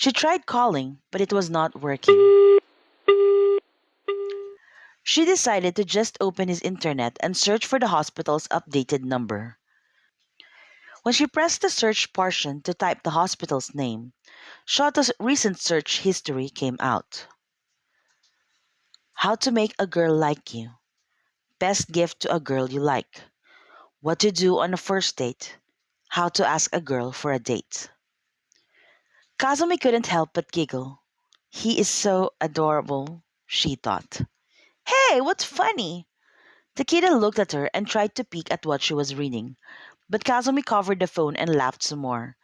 She tried calling, but it was not working. She decided to just open his internet and search for the hospital's updated number. When she pressed the search portion to type the hospital's name, Shoto's recent search history came out. How to make a girl like you. Best gift to a girl you like. What to do on a first date. How to ask a girl for a date. Kazumi couldn't help but giggle. He is so adorable, she thought. Hey, what's funny? Takeda looked at her and tried to peek at what she was reading, but Kazumi covered the phone and laughed some more.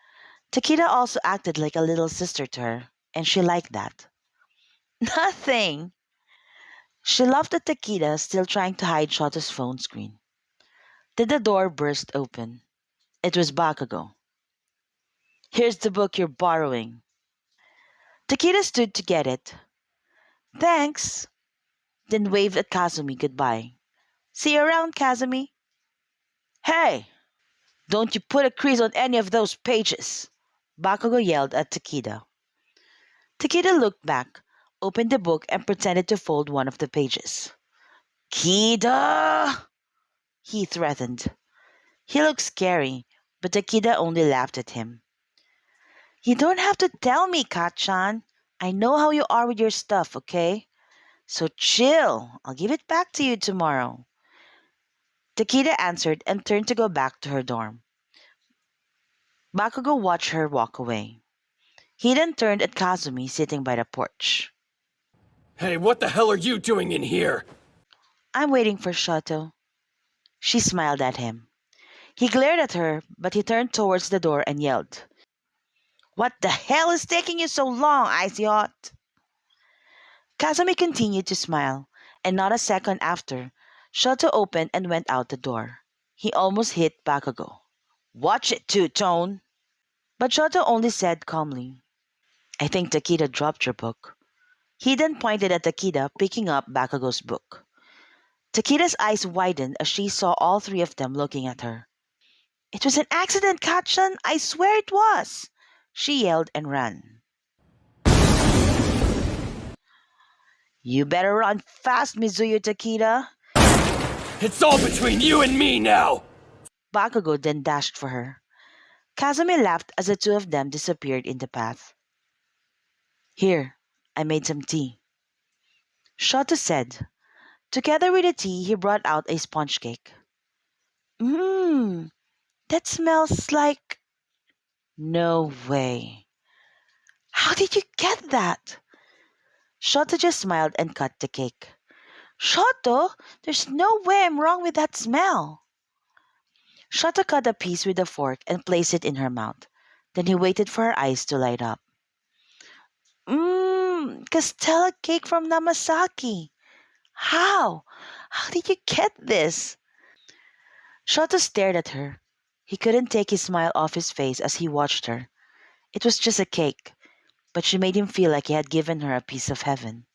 Takeda also acted like a little sister to her, and she liked that. Nothing! She laughed at Takeda, still trying to hide Shoto's phone screen. Then the door burst open. It was Bakugo. Here's the book you're borrowing. Takeda stood to get it. Thanks, then waved at Kazumi goodbye. See you around, Kazumi. Hey! Don't you put a crease on any of those pages! Bakugo yelled at Takeda. Takeda looked back, opened the book, and pretended to fold one of the pages. Kida! He threatened. He looked scary, but Takeda only laughed at him. You don't have to tell me, Kachan. I know how you are with your stuff, okay? So chill. I'll give it back to you tomorrow. Takeda answered and turned to go back to her dorm. Bakugo watched her walk away. He then turned at Kazumi sitting by the porch. Hey, what the hell are you doing in here? I'm waiting for Shoto. She smiled at him. He glared at her, but he turned towards the door and yelled, What the hell is taking you so long, Icy Hot? Kazumi continued to smile, and not a second after, Shoto opened and went out the door. He almost hit Bakugo. Watch it, Two-Tone! But Shoto only said calmly, I think Takeda dropped your book. He then pointed at Takeda picking up Bakugo's book. Takeda's eyes widened as she saw all three of them looking at her. It was an accident, Kachan! I swear it was! She yelled and ran. You better run fast, Mizuyu Takeda! It's all between you and me now! Bakugo then dashed for her. Kazumi laughed as the two of them disappeared in the path. Here, I made some tea. Shoto said. Together with the tea, he brought out a sponge cake. Mmm, that smells like... No way. How did you get that? Shoto just smiled and cut the cake. Shoto, there's no way I'm wrong with that smell. Shoto cut a piece with a fork and placed it in her mouth. Then he waited for her eyes to light up. Mmm, Castella cake from Namasaki. How? How did you get this? Shoto stared at her. He couldn't take his smile off his face as he watched her. It was just a cake, but she made him feel like he had given her a piece of heaven.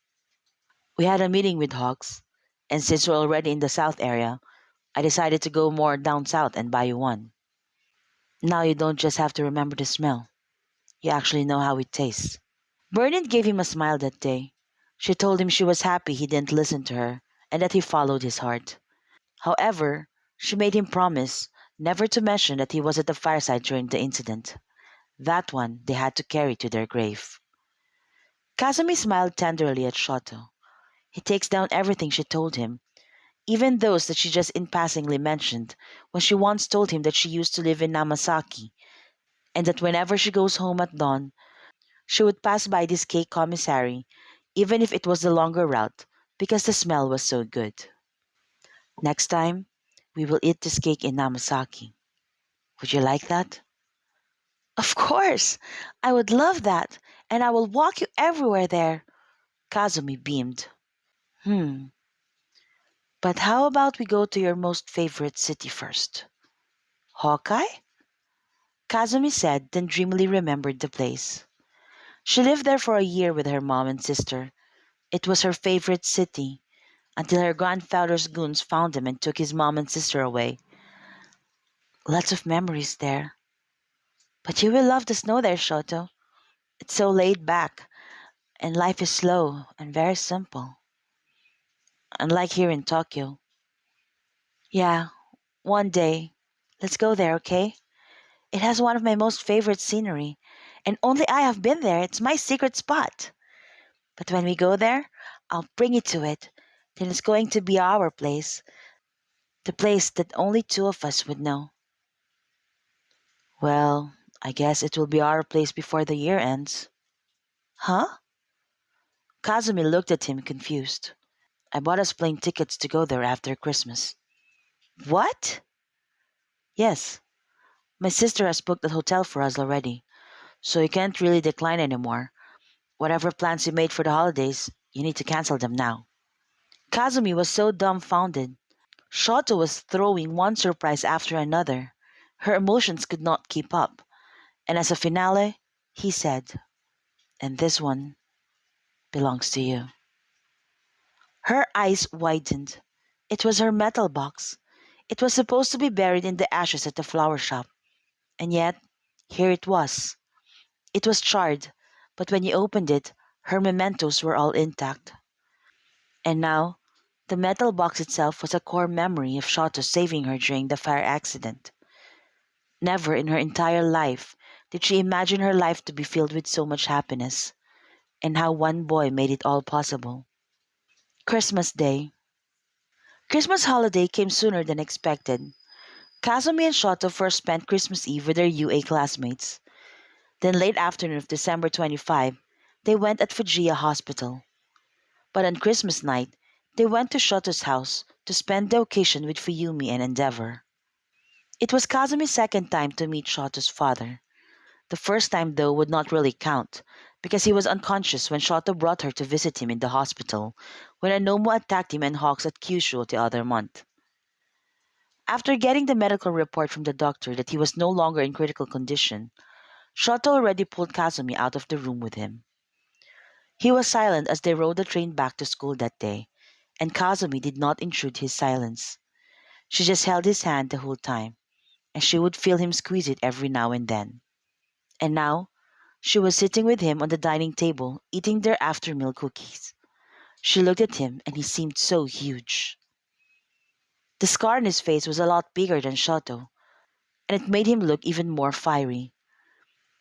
We had a meeting with Hawks, and since we're already in the south area, I decided to go more down south and buy you one. Now you don't just have to remember the smell. You actually know how it tastes. Bernard gave him a smile that day. She told him she was happy he didn't listen to her and that he followed his heart. However, she made him promise never to mention that he was at the fireside during the incident. That one they had to carry to their grave. Kazumi smiled tenderly at Shoto. He takes down everything she told him, even those that she just in passingly mentioned when she once told him that she used to live in Namasaki and that whenever she goes home at dawn, she would pass by this cake commissary, even if it was the longer route, because the smell was so good. Next time, we will eat this cake in Namasaki. Would you like that? Of course! I would love that, and I will walk you everywhere there. Kazumi beamed. Hmm. But how about we go to your most favorite city first? Hawkeye? Kazumi said, then dreamily remembered the place. She lived there for a year with her mom and sister. It was her favorite city, until her grandfather's goons found him and took his mom and sister away. Lots of memories there. But you will love the snow there, Shoto. It's so laid back, and life is slow and very simple. Unlike here in Tokyo. Yeah, one day. Let's go there, okay? It has one of my most favorite scenery, and only I have been there. It's my secret spot. But when we go there, I'll bring you to it. Then it's going to be our place, the place that only two of us would know. Well, I guess it will be our place before the year ends. Huh? Kazumi looked at him confused. I bought us plane tickets to go there after Christmas. What? Yes, my sister has booked the hotel for us already, so you can't really decline anymore. Whatever plans you made for the holidays, you need to cancel them now. Kazumi was so dumbfounded. Shoto was throwing one surprise after another. Her emotions could not keep up. And as a finale, he said, "And this one belongs to you." Her eyes widened. It was her metal box. It was supposed to be buried in the ashes at the flower shop. And yet, here it was. It was charred, but when you opened it, her mementos were all intact. And now, the metal box itself was a core memory of Shoto saving her during the fire accident. Never in her entire life did she imagine her life to be filled with so much happiness, and how one boy made it all possible. Christmas Day. Christmas holiday came sooner than expected. Kazumi and Shoto first spent Christmas Eve with their UA classmates. Then late afternoon of December 25, they went at Fujiya Hospital. But on Christmas night, they went to Shoto's house to spend the occasion with Fuyumi and Endeavor. It was Kazumi's second time to meet Shoto's father. The first time, though, would not really count, because he was unconscious when Shoto brought her to visit him in the hospital when a Nomo attacked him and Hawks at Kyushu the other month. After getting the medical report from the doctor that he was no longer in critical condition, Shoto already pulled Kazumi out of the room with him. He was silent as they rode the train back to school that day, and Kazumi did not intrude his silence. She just held his hand the whole time, and she would feel him squeeze it every now and then. And now, she was sitting with him on the dining table, eating their after-meal cookies. She looked at him, and he seemed so huge. The scar on his face was a lot bigger than Shoto, and it made him look even more fiery.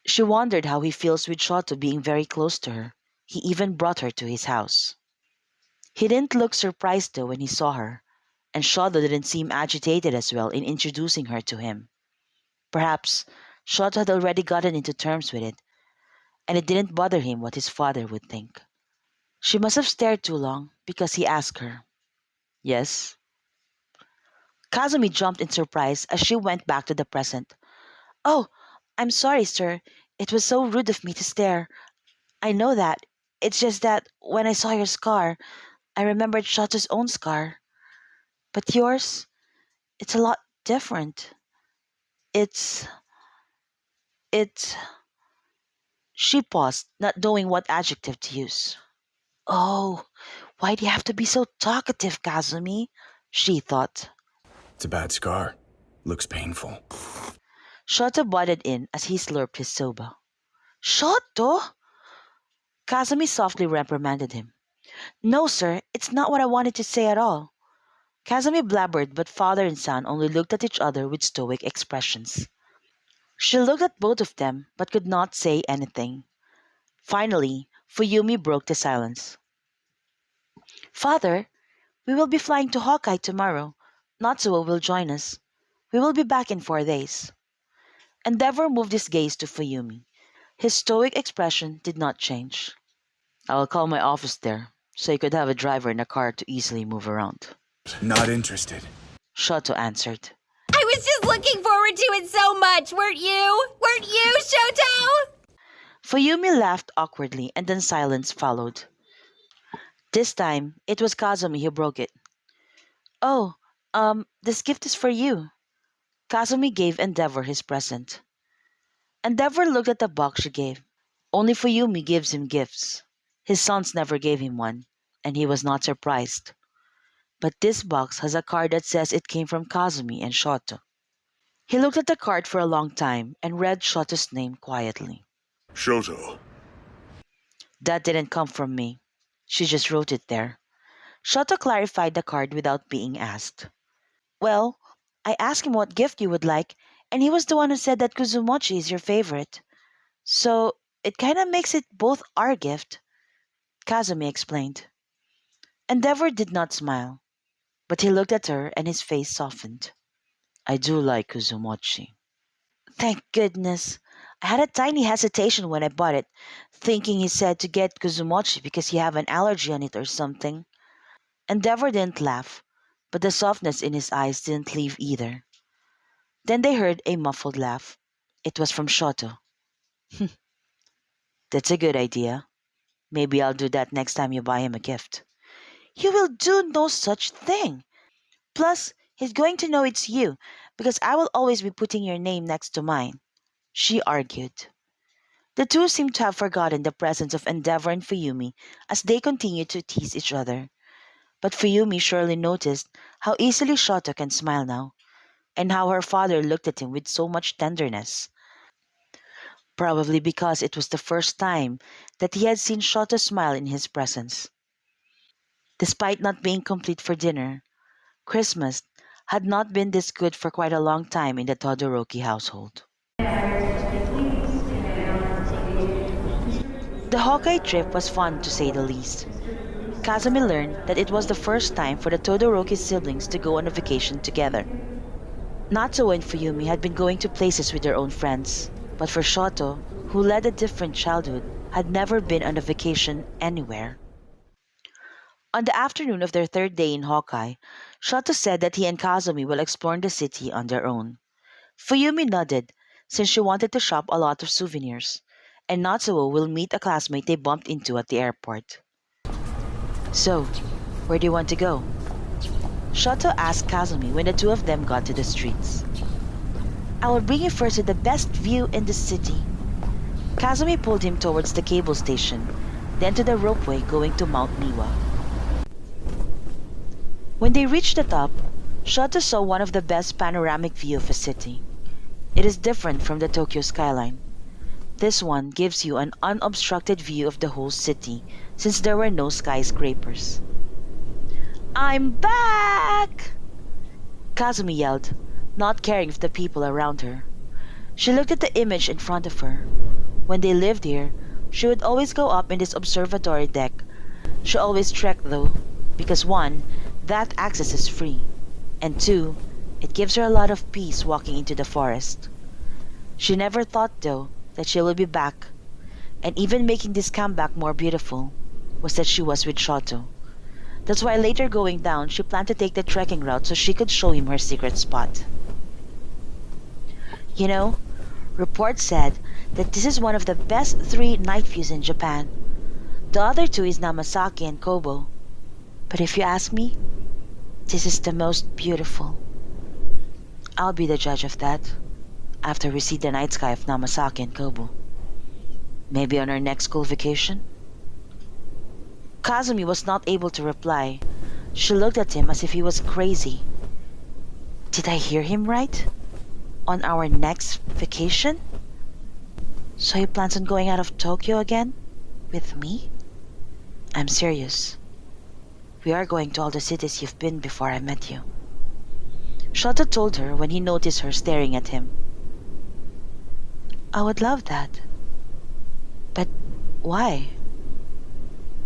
She wondered how he feels with Shoto being very close to her. He even brought her to his house. He didn't look surprised though when he saw her, and Shoto didn't seem agitated as well in introducing her to him. Perhaps Shoto had already gotten into terms with it, and it didn't bother him what his father would think. She must have stared too long because he asked her, "Yes?" Kazumi jumped in surprise as she went back to the present. "Oh, I'm sorry, sir. It was so rude of me to stare. I know that. It's just that when I saw your scar, I remembered Shoto's own scar. But yours, it's a lot different. It's, it's. She paused, not knowing what adjective to use. "Oh, why do you have to be so talkative, Kazumi?" she thought. It's a bad scar. Looks painful. Shoto butted in as he slurped his soba. "Shoto!" Kazumi softly reprimanded him. "No, sir, it's not what I wanted to say at all." Kazumi blabbered, but father and son only looked at each other with stoic expressions. She looked at both of them, but could not say anything. Finally, Fuyumi broke the silence. "Father, we will be flying to Hawkeye tomorrow. Natsuo will join us. We will be back in 4 days." Endeavor moved his gaze to Fuyumi. His stoic expression did not change. "I will call my office there, so you could have a driver in a car to easily move around," Not interested. Shoto answered. I was just looking forward to it so much, weren't you? Weren't you, Shoto? Fuyumi laughed awkwardly, and then silence followed. This time, it was Kazumi who broke it. "Oh, this gift is for you." Kazumi gave Endeavor his present. Endeavor looked at the box she gave. Only Fuyumi gives him gifts. His sons never gave him one, and he was not surprised. But this box has a card that says it came from Kazumi and Shoto. He looked at the card for a long time and read Shoto's name quietly. Shoto, That didn't come from me. She just wrote it there. Shoto clarified the card without being asked. Well, I asked him what gift you would like, and he was the one who said that Kuzumochi is your favorite. So it kinda makes it both our gift, Kazumi explained. Endeavor did not smile, but he looked at her and his face softened. I do like Kuzumochi. Thank goodness. I had a tiny hesitation when I bought it, thinking he said to get Kuzumochi because you have an allergy on it or something. Endeavor didn't laugh, but the softness in his eyes didn't leave either. Then they heard a muffled laugh. It was from Shoto. That's a good idea. Maybe I'll do that next time you buy him a gift. You will do no such thing. Plus, he's going to know it's you, because I will always be putting your name next to mine, she argued. The two seemed to have forgotten the presence of Endeavor and Fuyumi as they continued to tease each other. But Fuyumi surely noticed how easily Shoto can smile now, and how her father looked at him with so much tenderness. Probably because it was the first time that he had seen Shoto smile in his presence. Despite not being complete for dinner, Christmas had not been this good for quite a long time in the Todoroki household. The Hokkai trip was fun to say the least. Kazumi learned that it was the first time for the Todoroki siblings to go on a vacation together. Natsuo and Fuyumi had been going to places with their own friends, but for Shoto, who led a different childhood, had never been on a vacation anywhere. On the afternoon of their third day in Hokkai, Shoto said that he and Kazumi will explore the city on their own. Fuyumi nodded, since she wanted to shop a lot of souvenirs, and Natsuo will meet a classmate they bumped into at the airport. So, where do you want to go? Shoto asked Kazumi when the two of them got to the streets. I will bring you first to the best view in the city. Kazumi pulled him towards the cable station, then to the ropeway going to Mount Niwa. When they reached the top, Shoto saw one of the best panoramic view of a city. It is different from the Tokyo skyline. This one gives you an unobstructed view of the whole city, since there were no skyscrapers. I'm back! Kazumi yelled, not caring for the people around her. She looked at the image in front of her. When they lived here, she would always go up in this observatory deck. She always trekked though, because 1, that access is free, and 2, it gives her a lot of peace walking into the forest. She never thought though that she would be back, and even making this comeback more beautiful was that she was with Shoto. That's why later going down, she planned to take the trekking route so she could show him her secret spot. You know, reports said that this is one of the best 3 night views in Japan. The other 2 is Namasaki and Kobo. But if you ask me, this is the most beautiful. I'll be the judge of that, after we see the night sky of Namasaki and Kobo. Maybe on our next school vacation? Kazumi was not able to reply. She looked at him as if he was crazy. Did I hear him right? On our next vacation? So he plans on going out of Tokyo again? With me? I'm serious. We are going to all the cities you've been before I met you. Shoto told her when he noticed her staring at him. I would love that. But why?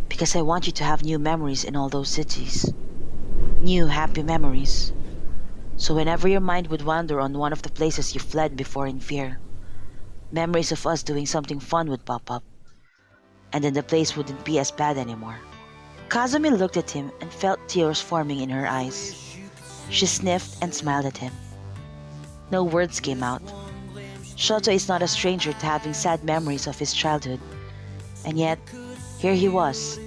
Because I want you to have new memories in all those cities. New happy memories. So whenever your mind would wander on one of the places you fled before in fear, memories of us doing something fun would pop up. And then the place wouldn't be as bad anymore. Kazumi looked at him and felt tears forming in her eyes. She sniffed and smiled at him. No words came out. Shoto is not a stranger to having sad memories of his childhood. And yet, here he was,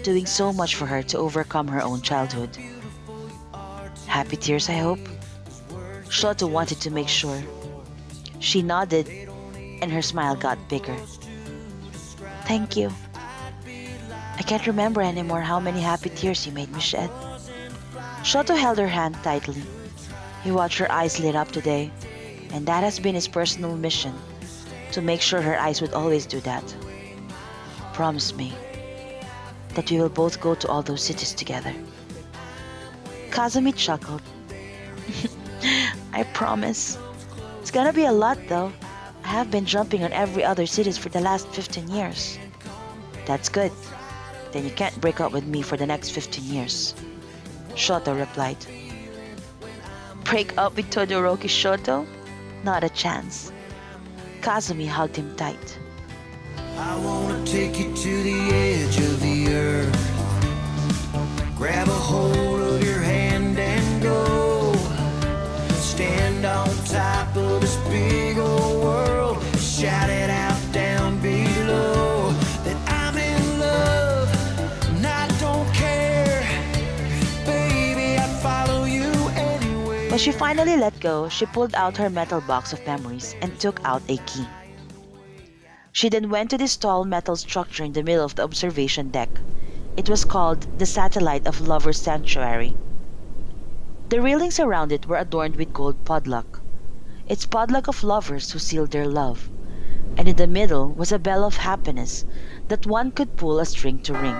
doing so much for her to overcome her own childhood. Happy tears, I hope? Shoto wanted to make sure. She nodded, and her smile got bigger. Thank you. I can't remember anymore how many happy tears you made me shed. Shoto held her hand tightly. He watched her eyes lit up today, and that has been his personal mission, to make sure her eyes would always do that. promise me that we will both go to all those cities together. Kazumi chuckled. I promise. It's gonna be a lot though. I have been jumping on every other cities for the last 15 years. That's good. Then you can't break up with me for the next 15 years. Shoto replied. Break up with Todoroki Shoto? Not a chance. Kazumi hugged him tight. I wanna take you to the edge of the earth. Grab a hold of your hand and go. Stand on top of this big old world. Shout it out down below that I'm in love and I don't care. Baby, I'd follow you anyway. When she finally let go, she pulled out her metal box of memories and took out a key. She then went to this tall metal structure in the middle of the observation deck. It was called the Satellite of Lovers Sanctuary. The railings around it were adorned with gold padlock. It's padlock of lovers who sealed their love. And in the middle was a bell of happiness that one could pull a string to ring.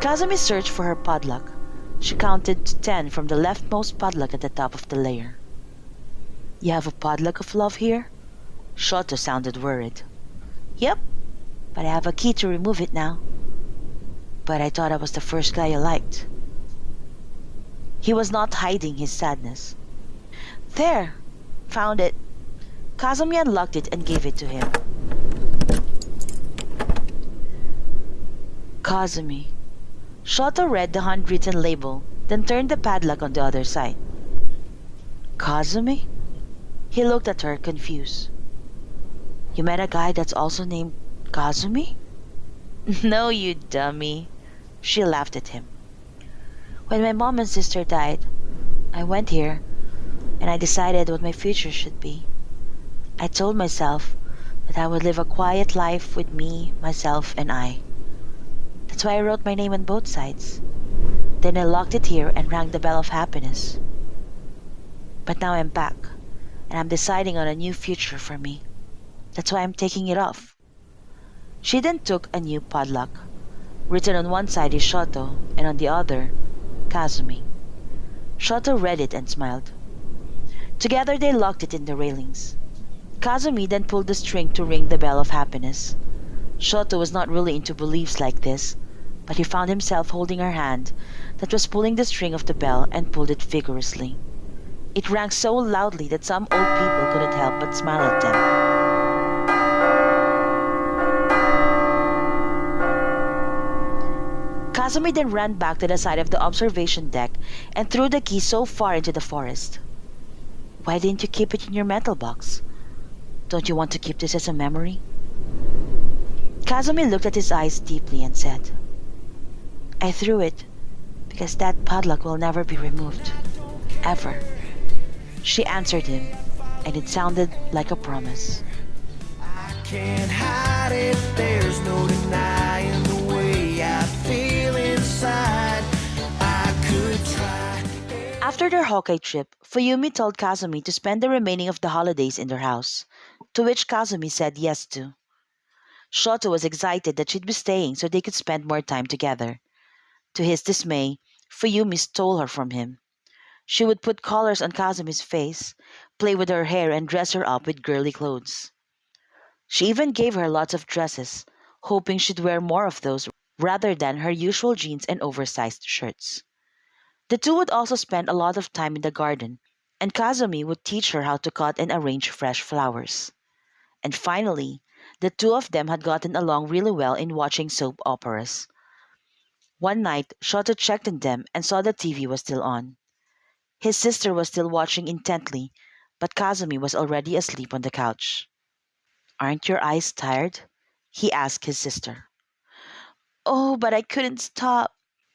Kazumi searched for her padlock. She counted to 10 from the leftmost padlock at the top of the layer. You have a padlock of love here? Shoto sounded worried. Yep, but I have a key to remove it now. But I thought I was the first guy you liked. He was not hiding his sadness. There, found it. Kazumi unlocked it and gave it to him. Kazumi. Shoto read the handwritten label, then turned the padlock on the other side. Kazumi? He looked at her, confused. You met a guy that's also named Kazumi? No, you dummy. She laughed at him. When my mom and sister died, I went here and I decided what my future should be. I told myself that I would live a quiet life with me, myself, and I. That's why I wrote my name on both sides. Then I locked it here and rang the bell of happiness. But now I'm back and I'm deciding on a new future for me. That's why I'm taking it off. She then took a new padlock. Written on one side is Shoto and on the other, Kazumi. Shoto read it and smiled. Together they locked it in the railings. Kazumi then pulled the string to ring the bell of happiness. Shoto was not really into beliefs like this, but he found himself holding her hand that was pulling the string of the bell and pulled it vigorously. It rang so loudly that some old people couldn't help but smile at them. Kazumi then ran back to the side of the observation deck and threw the key so far into the forest. Why didn't you keep it in your metal box? Don't you want to keep this as a memory? Kazumi looked at his eyes deeply and said, I threw it because that padlock will never be removed. Ever. She answered him, and it sounded like a promise. I can't hide it, there's no denying the way I feel inside. I could try. After their Hokkaido trip, Fuyumi told Kazumi to spend the remaining of the holidays in their house, to which Kazumi said yes to. Shoto was excited that she'd be staying so they could spend more time together. To his dismay, Fuyumi stole her from him. She would put colors on Kazumi's face, play with her hair, and dress her up with girly clothes. She even gave her lots of dresses, hoping she'd wear more of those rather than her usual jeans and oversized shirts. The two would also spend a lot of time in the garden, and Kazumi would teach her how to cut and arrange fresh flowers. And finally, the two of them had gotten along really well in watching soap operas. One night, Shoto checked on them and saw the TV was still on. His sister was still watching intently, but Kazumi was already asleep on the couch. Aren't your eyes tired? He asked his sister. Oh, but I couldn't stop.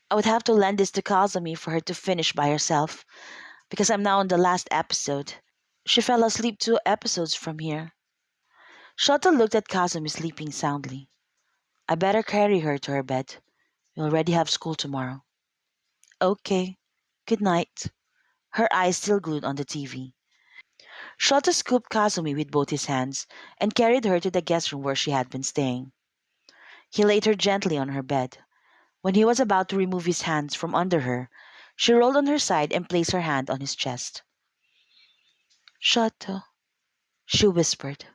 I would have to lend this to Kazumi for her to finish by herself, because I'm now on the last episode. She fell asleep 2 episodes from here. Shoto looked at Kazumi sleeping soundly. I better carry her to her bed. We already have school tomorrow. Okay. Good night. Her eyes still glued on the TV. Shoto scooped Kazumi with both his hands and carried her to the guest room where she had been staying. He laid her gently on her bed. When he was about to remove his hands from under her, she rolled on her side and placed her hand on his chest. Shoto, she whispered.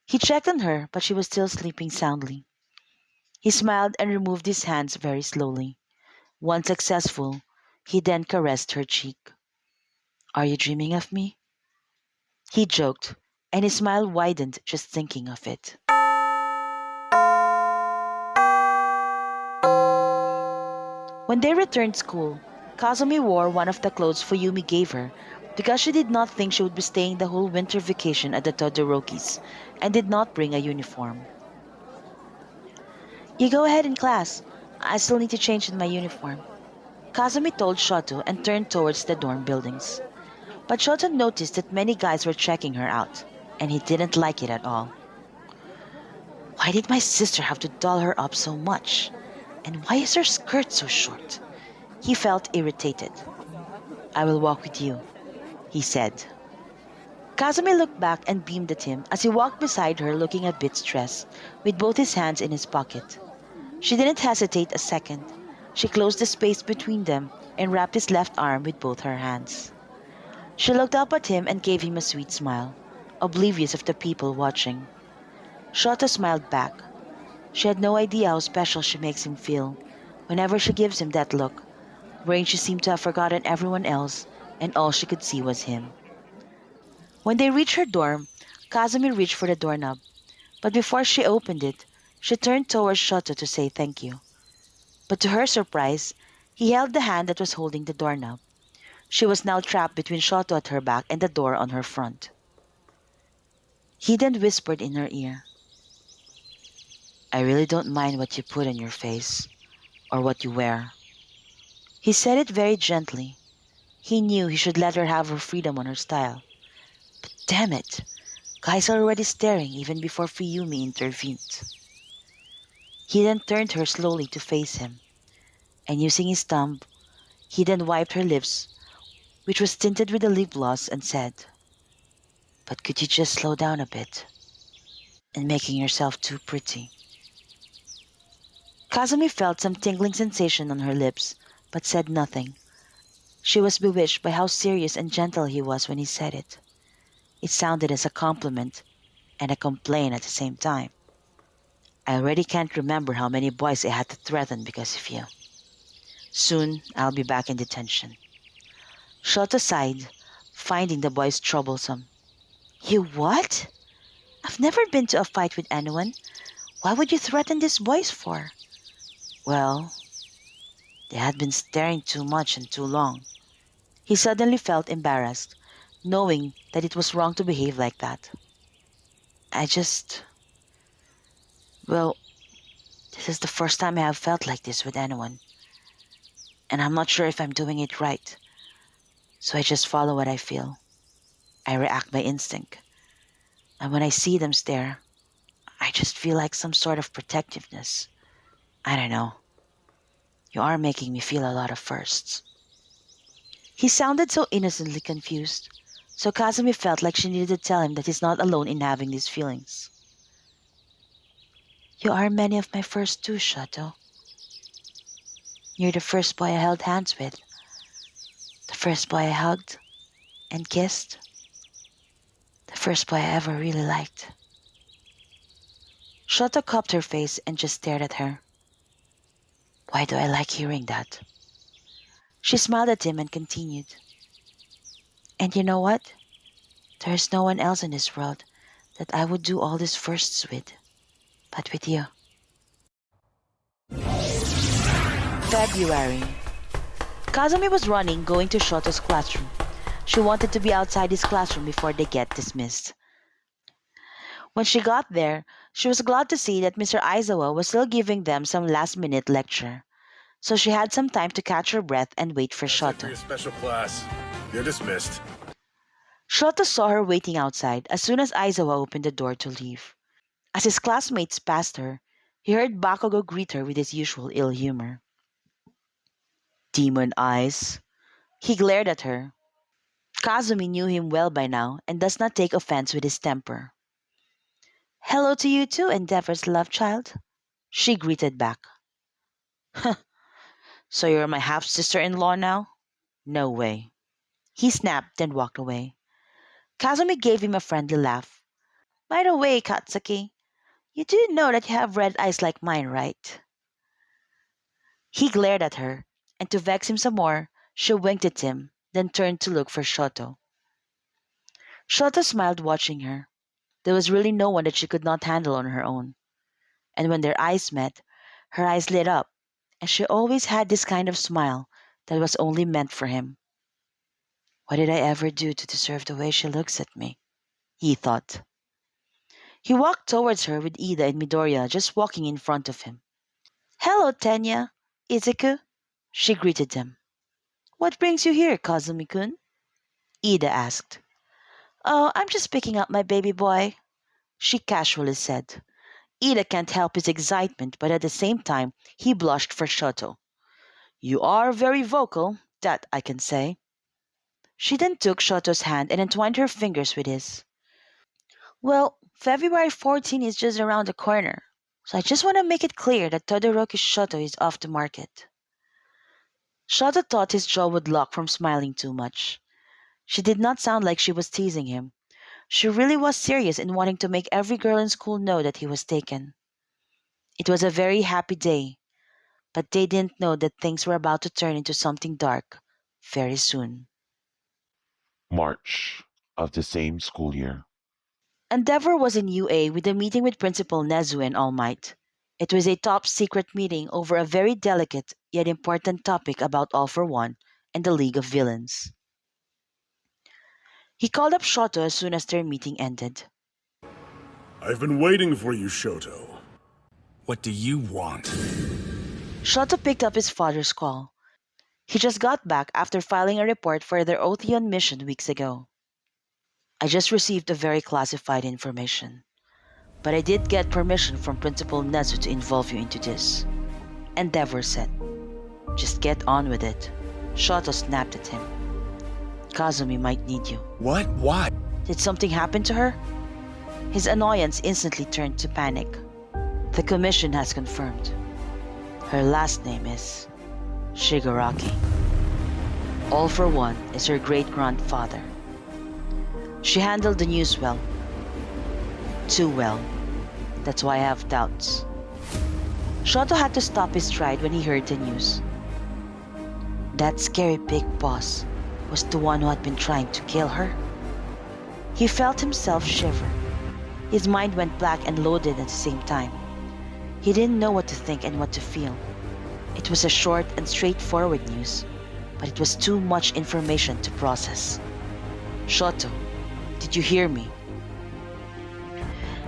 He checked on her, but she was still sleeping soundly. He smiled and removed his hands very slowly. Once successful, he then caressed her cheek. Are you dreaming of me? He joked, and his smile widened just thinking of it. When they returned school, Kazumi wore one of the clothes Fuyumi gave her because she did not think she would be staying the whole winter vacation at the Todorokis and did not bring a uniform. You go ahead in class. I still need to change in my uniform. Kazumi told Shoto and turned towards the dorm buildings. But Shoto noticed that many guys were checking her out, and he didn't like it at all. Why did my sister have to doll her up so much? And why is her skirt so short? He felt irritated. I will walk with you, he said. Kazumi looked back and beamed at him as he walked beside her looking a bit stressed, with both his hands in his pocket. She didn't hesitate a second. She closed the space between them and wrapped his left arm with both her hands. She looked up at him and gave him a sweet smile, oblivious of the people watching. Shota smiled back. She had no idea how special she makes him feel whenever she gives him that look, wherein she seemed to have forgotten everyone else and all she could see was him. When they reached her dorm, Kazumi reached for the doorknob, but before she opened it, she turned towards Shoto to say thank you. But to her surprise, he held the hand that was holding the doorknob. She was now trapped between Shoto at her back and the door on her front. He then whispered in her ear, I really don't mind what you put on your face, or what you wear. He said it very gently. He knew he should let her have her freedom on her style. But damn it, guys are already staring even before Fuyumi intervened. He then turned her slowly to face him, and using his thumb, he then wiped her lips, which was tinted with a lip gloss, and said, But could you just slow down a bit? And making yourself too pretty. Kazumi felt some tingling sensation on her lips, but said nothing. She was bewitched by how serious and gentle he was when he said it. It sounded as a compliment and a complaint at the same time. I already can't remember how many boys I had to threaten because of you. Soon, I'll be back in detention. Shota sighed, finding the boys troublesome. You what? I've never been to a fight with anyone. Why would you threaten these boys for? Well, they had been staring too much and too long. He suddenly felt embarrassed, knowing that it was wrong to behave like that. Well, this is the first time I have felt like this with anyone. And I'm not sure if I'm doing it right. So I just follow what I feel. I react by instinct. And when I see them stare, I just feel like some sort of protectiveness. I don't know. You are making me feel a lot of firsts. He sounded so innocently confused, so Kazumi felt like she needed to tell him that he's not alone in having these feelings. You are many of my firsts too, Shoto. You're the first boy I held hands with. The first boy I hugged and kissed. The first boy I ever really liked. Shoto cupped her face and just stared at her. Why do I like hearing that? She smiled at him and continued. And you know what? There is no one else in this world that I would do all these firsts with, but with you. February. Kazumi was running, going to Shoto's classroom. She wanted to be outside his classroom before they get dismissed. When she got there, she was glad to see that Mr. Aizawa was still giving them some last-minute lecture. So she had some time to catch her breath and wait for That's it for Shoto. your special class. You're dismissed. Shoto saw her waiting outside as soon as Aizawa opened the door to leave. As his classmates passed her, he heard Bakugo greet her with his usual ill humor. Demon eyes. He glared at her. Kazumi knew him well by now and does not take offense with his temper. Hello to you too, Endeavor's love child, She greeted back. So you're my half-sister-in-law now? No way. He snapped and walked away. Kazumi gave him a friendly laugh. By the way, Katsuki, you do know that you have red eyes like mine, right? He glared at her, and to vex him some more, she winked at him, then turned to look for Shoto. Shoto smiled watching her. There was really no one that she could not handle on her own. And when their eyes met, her eyes lit up, and she always had this kind of smile that was only meant for him. What did I ever do to deserve the way she looks at me? He thought. He walked towards her with Ida and Midoriya just walking in front of him. Hello, Tenya. Izuku. She greeted them. What brings you here, Kazumi-kun? Ida asked. Oh, I'm just picking up my baby boy, she casually said. Ida can't help his excitement, but at the same time, he blushed for Shoto. You are very vocal, that I can say. She then took Shoto's hand and entwined her fingers with his. Well, February 14 is just around the corner, so I just want to make it clear that Todoroki Shoto is off the market. Shoto thought his jaw would lock from smiling too much. She did not sound like she was teasing him. She really was serious in wanting to make every girl in school know that he was taken. It was a very happy day, but they didn't know that things were about to turn into something dark very soon. March of the same school year. Endeavor was in UA with a meeting with Principal Nezu and All Might. It was a top secret meeting over a very delicate yet important topic about All for One and the League of Villains. He called up Shoto as soon as their meeting ended. I've been waiting for you, Shoto. What do you want? Shoto picked up his father's call. He just got back after filing a report for their Otheon mission weeks ago. I just received a very classified information, but I did get permission from Principal Nezu to involve you into this. Endeavor said. Just get on with it. Shoto snapped at him. Kazumi might need you. What? Why? Did something happen to her? His annoyance instantly turned to panic. The commission has confirmed. Her last name is Shigaraki. All for One is her great-grandfather. She handled the news well. Too well. That's why I have doubts. Shoto had to stop his stride when he heard the news. That scary big boss was the one who had been trying to kill her. He felt himself shiver. His mind went black and loaded at the same time. He didn't know what to think and what to feel. It was a short and straightforward news, but it was too much information to process. Shoto, did you hear me?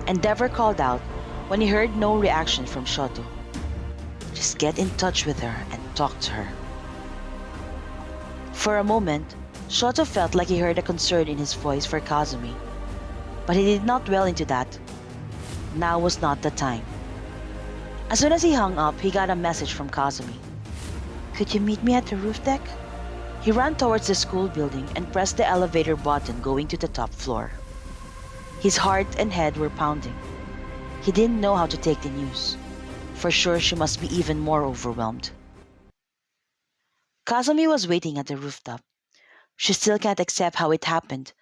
Endeavor called out when he heard no reaction from Shoto. Just get in touch with her and talk to her. For a moment, Shoto felt like he heard a concern in his voice for Kazumi, but he did not dwell into that. Now was not the time. As soon as he hung up, he got a message from Kazumi. Could you meet me at the roof deck? He ran towards the school building and pressed the elevator button going to the top floor. His heart and head were pounding. He didn't know how to take the news. For sure, she must be even more overwhelmed. Kazumi was waiting at the rooftop. She still can't accept how it happened,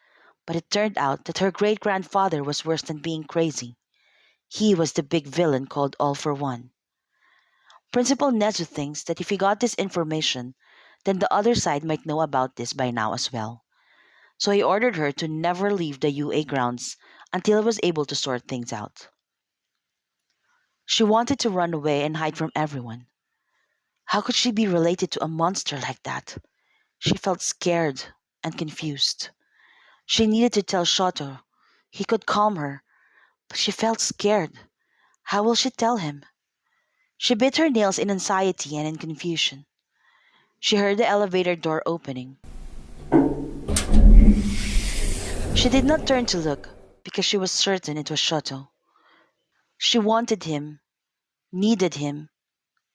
but it turned out that her great-grandfather was worse than being crazy. He was the big villain called All for One. Principal Nezu thinks that if he got this information, then the other side might know about this by now as well. So he ordered her to never leave the UA grounds until he was able to sort things out. She wanted to run away and hide from everyone. How could she be related to a monster like that? She felt scared and confused. She needed to tell Shoto. He could calm her, but she felt scared. How will she tell him? She bit her nails in anxiety and in confusion. She heard the elevator door opening. She did not turn to look because she was certain it was Shoto. She wanted him, needed him,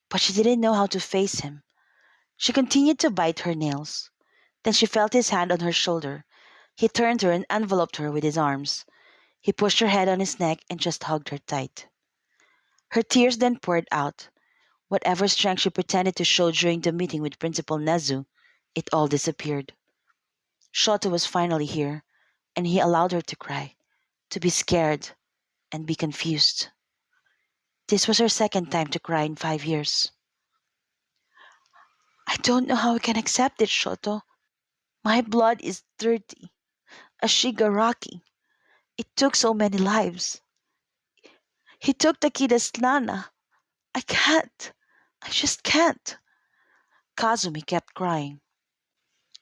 but she didn't know how to face him. She continued to bite her nails. Then she felt his hand on her shoulder. He turned her and enveloped her with his arms. He pushed her head on his neck and just hugged her tight. Her tears then poured out. Whatever strength she pretended to show during the meeting with Principal Nezu, it all disappeared. Shoto was finally here, and he allowed her to cry, to be scared, and be confused. This was her second time to cry in 5 years. I don't know how I can accept it, Shoto. My blood is dirty. A Shigaraki. It took so many lives. He took Takida's Nana. I can't. I just can't. Kazumi kept crying.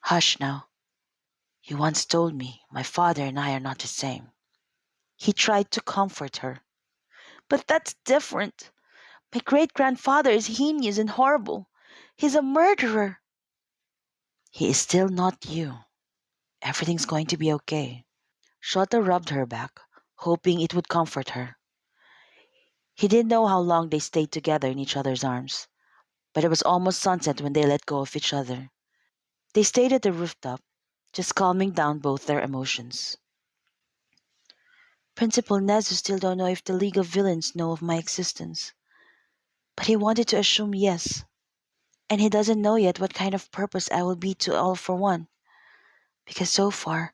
Hush now. You once told me my father and I are not the same. He tried to comfort her. But that's different. My great-grandfather is heinous and horrible. He's a murderer. He is still not you. Everything's going to be okay. Shota rubbed her back, hoping it would comfort her. He didn't know how long they stayed together in each other's arms, but it was almost sunset when they let go of each other. They stayed at the rooftop, just calming down both their emotions. Principal Nezu still don't know if the League of Villains know of my existence, but he wanted to assume yes. And he doesn't know yet what kind of purpose I will be to All for One, because so far,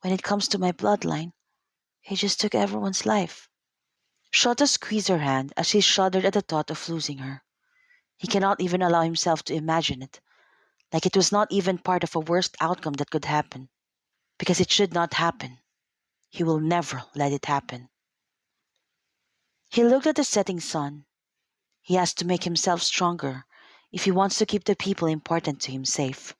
when it comes to my bloodline, he just took everyone's life. Shota squeezed her hand as he shuddered at the thought of losing her. He cannot even allow himself to imagine it, like it was not even part of a worst outcome that could happen. Because it should not happen. He will never let it happen. He looked at the setting sun. He has to make himself stronger if he wants to keep the people important to him safe.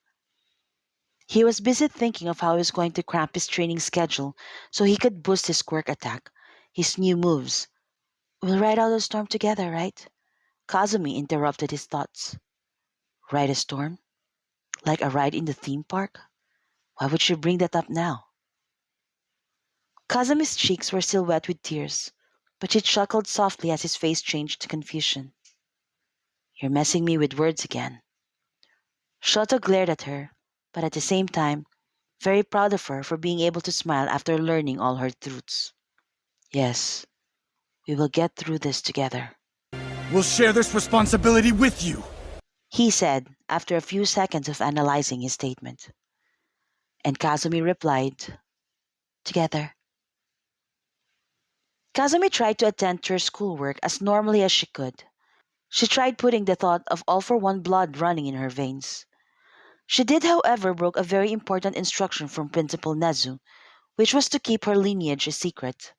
He was busy thinking of how he was going to cramp his training schedule so he could boost his quirk attack, his new moves. We'll ride out the storm together, right? Kazumi interrupted his thoughts. Ride a storm? Like a ride in the theme park? Why would she bring that up now? Kazumi's cheeks were still wet with tears, but she chuckled softly as his face changed to confusion. You're messing me with words again. Shoto glared at her, but at the same time, very proud of her for being able to smile after learning all her truths. Yes, we will get through this together, We'll share this responsibility with you. he said after a few seconds of analyzing his statement. And Kazumi replied, together. Kazumi tried to attend to her schoolwork as normally as she could. She tried putting the thought of All for One blood running in her veins. She did, however, broke a very important instruction from Principal Nezu, which was to keep her lineage a secret.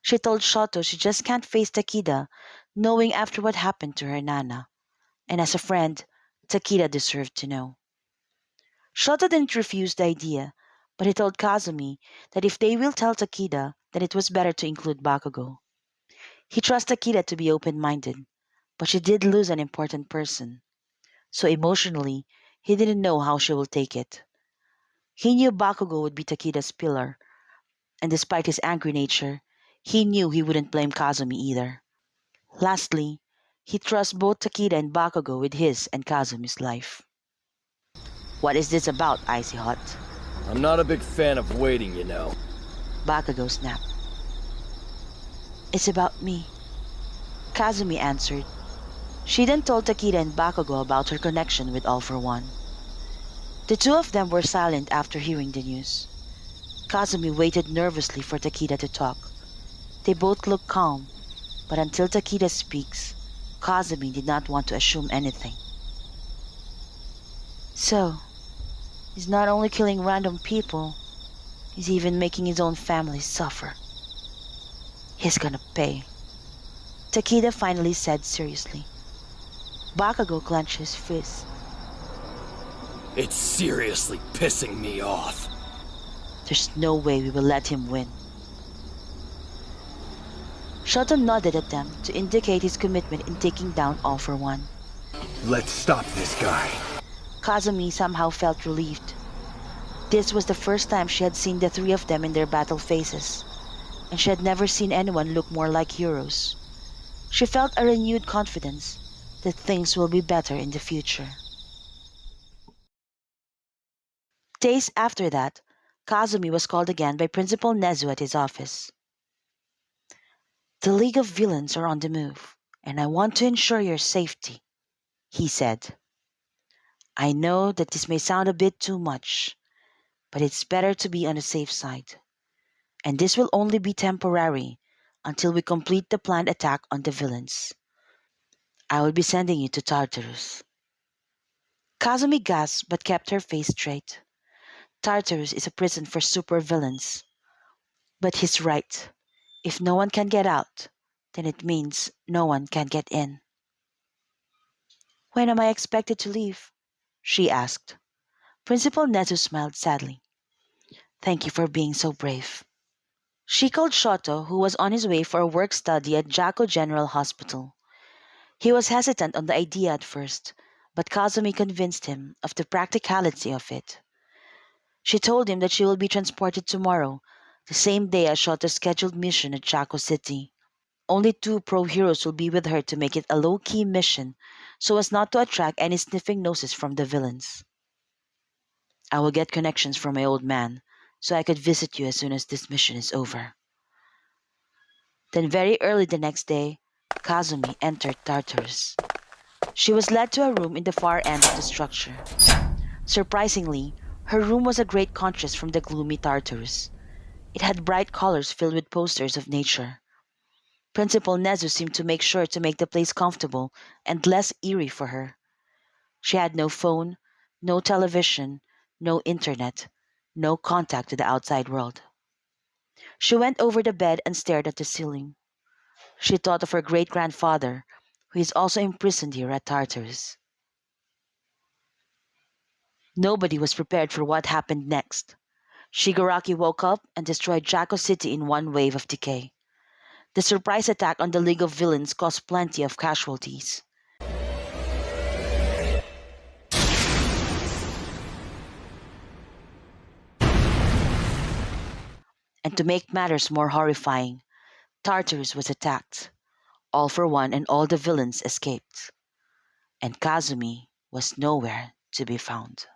She told Shoto she just can't face Takeda, knowing after what happened to her Nana. And as a friend, Takeda deserved to know. Shoto didn't refuse the idea, but he told Kazumi that if they will tell Takeda, then it was better to include Bakugo. He trusts Takeda to be open-minded, but she did lose an important person. So emotionally, he didn't know how she will take it. He knew Bakugo would be Takeda's pillar, and despite his angry nature, he knew he wouldn't blame Kazumi either. Lastly, he trusts both Takeda and Bakugo with his and Kazumi's life. What is this about, Icy Hot? I'm not a big fan of waiting, you know. Bakugo snapped. It's about me, Kazumi answered. She then told Takeda and Bakugo about her connection with All for One. The two of them were silent after hearing the news. Kazumi waited nervously for Takeda to talk. They both looked calm, but until Takeda speaks, Kazumi did not want to assume anything. So, he's not only killing random people, he's even making his own family suffer. He's gonna pay, Takeda finally said seriously. Bakugo clenched his fist. It's seriously pissing me off. There's no way we will let him win. Shoto nodded at them to indicate his commitment in taking down All for One. Let's stop this guy. Kazumi somehow felt relieved. This was the first time she had seen the three of them in their battle phases, and she had never seen anyone look more like heroes. She felt a renewed confidence that things will be better in the future. Days after that, Kazumi was called again by Principal Nezu at his office. The League of Villains are on the move, and I want to ensure your safety, he said. I know that this may sound a bit too much, but it's better to be on the safe side. And this will only be temporary until we complete the planned attack on the villains. I will be sending you to Tartarus. Kazumi gasped but kept her face straight. Tartarus is a prison for supervillains. But he's right. If no one can get out, then it means no one can get in. When am I expected to leave? She asked. Principal Nezu smiled sadly. Thank you for being so brave. She called Shoto, who was on his way for a work study at Jako General Hospital. He was hesitant on the idea at first, but Kazumi convinced him of the practicality of it. She told him that she will be transported tomorrow, the same day as Shoto's scheduled mission at Jako City. Only 2 pro heroes will be with her to make it a low-key mission, so as not to attract any sniffing noses from the villains. I will get connections from my old man, so I could visit you as soon as this mission is over. Then very early the next day, Kazumi entered Tartarus. She was led to a room in the far end of the structure. Surprisingly, her room was a great contrast from the gloomy Tartarus. It had bright colors filled with posters of nature. Principal Nezu seemed to make sure to make the place comfortable and less eerie for her. She had no phone, no television, no internet, no contact with the outside world. She went over the bed and stared at the ceiling. She thought of her great-grandfather, who is also imprisoned here at Tartarus. Nobody was prepared for what happened next. Shigaraki woke up and destroyed Jako City in one wave of decay. The surprise attack on the League of Villains caused plenty of casualties. And to make matters more horrifying, Tartarus was attacked. All for One and all the villains escaped. And Kazumi was nowhere to be found.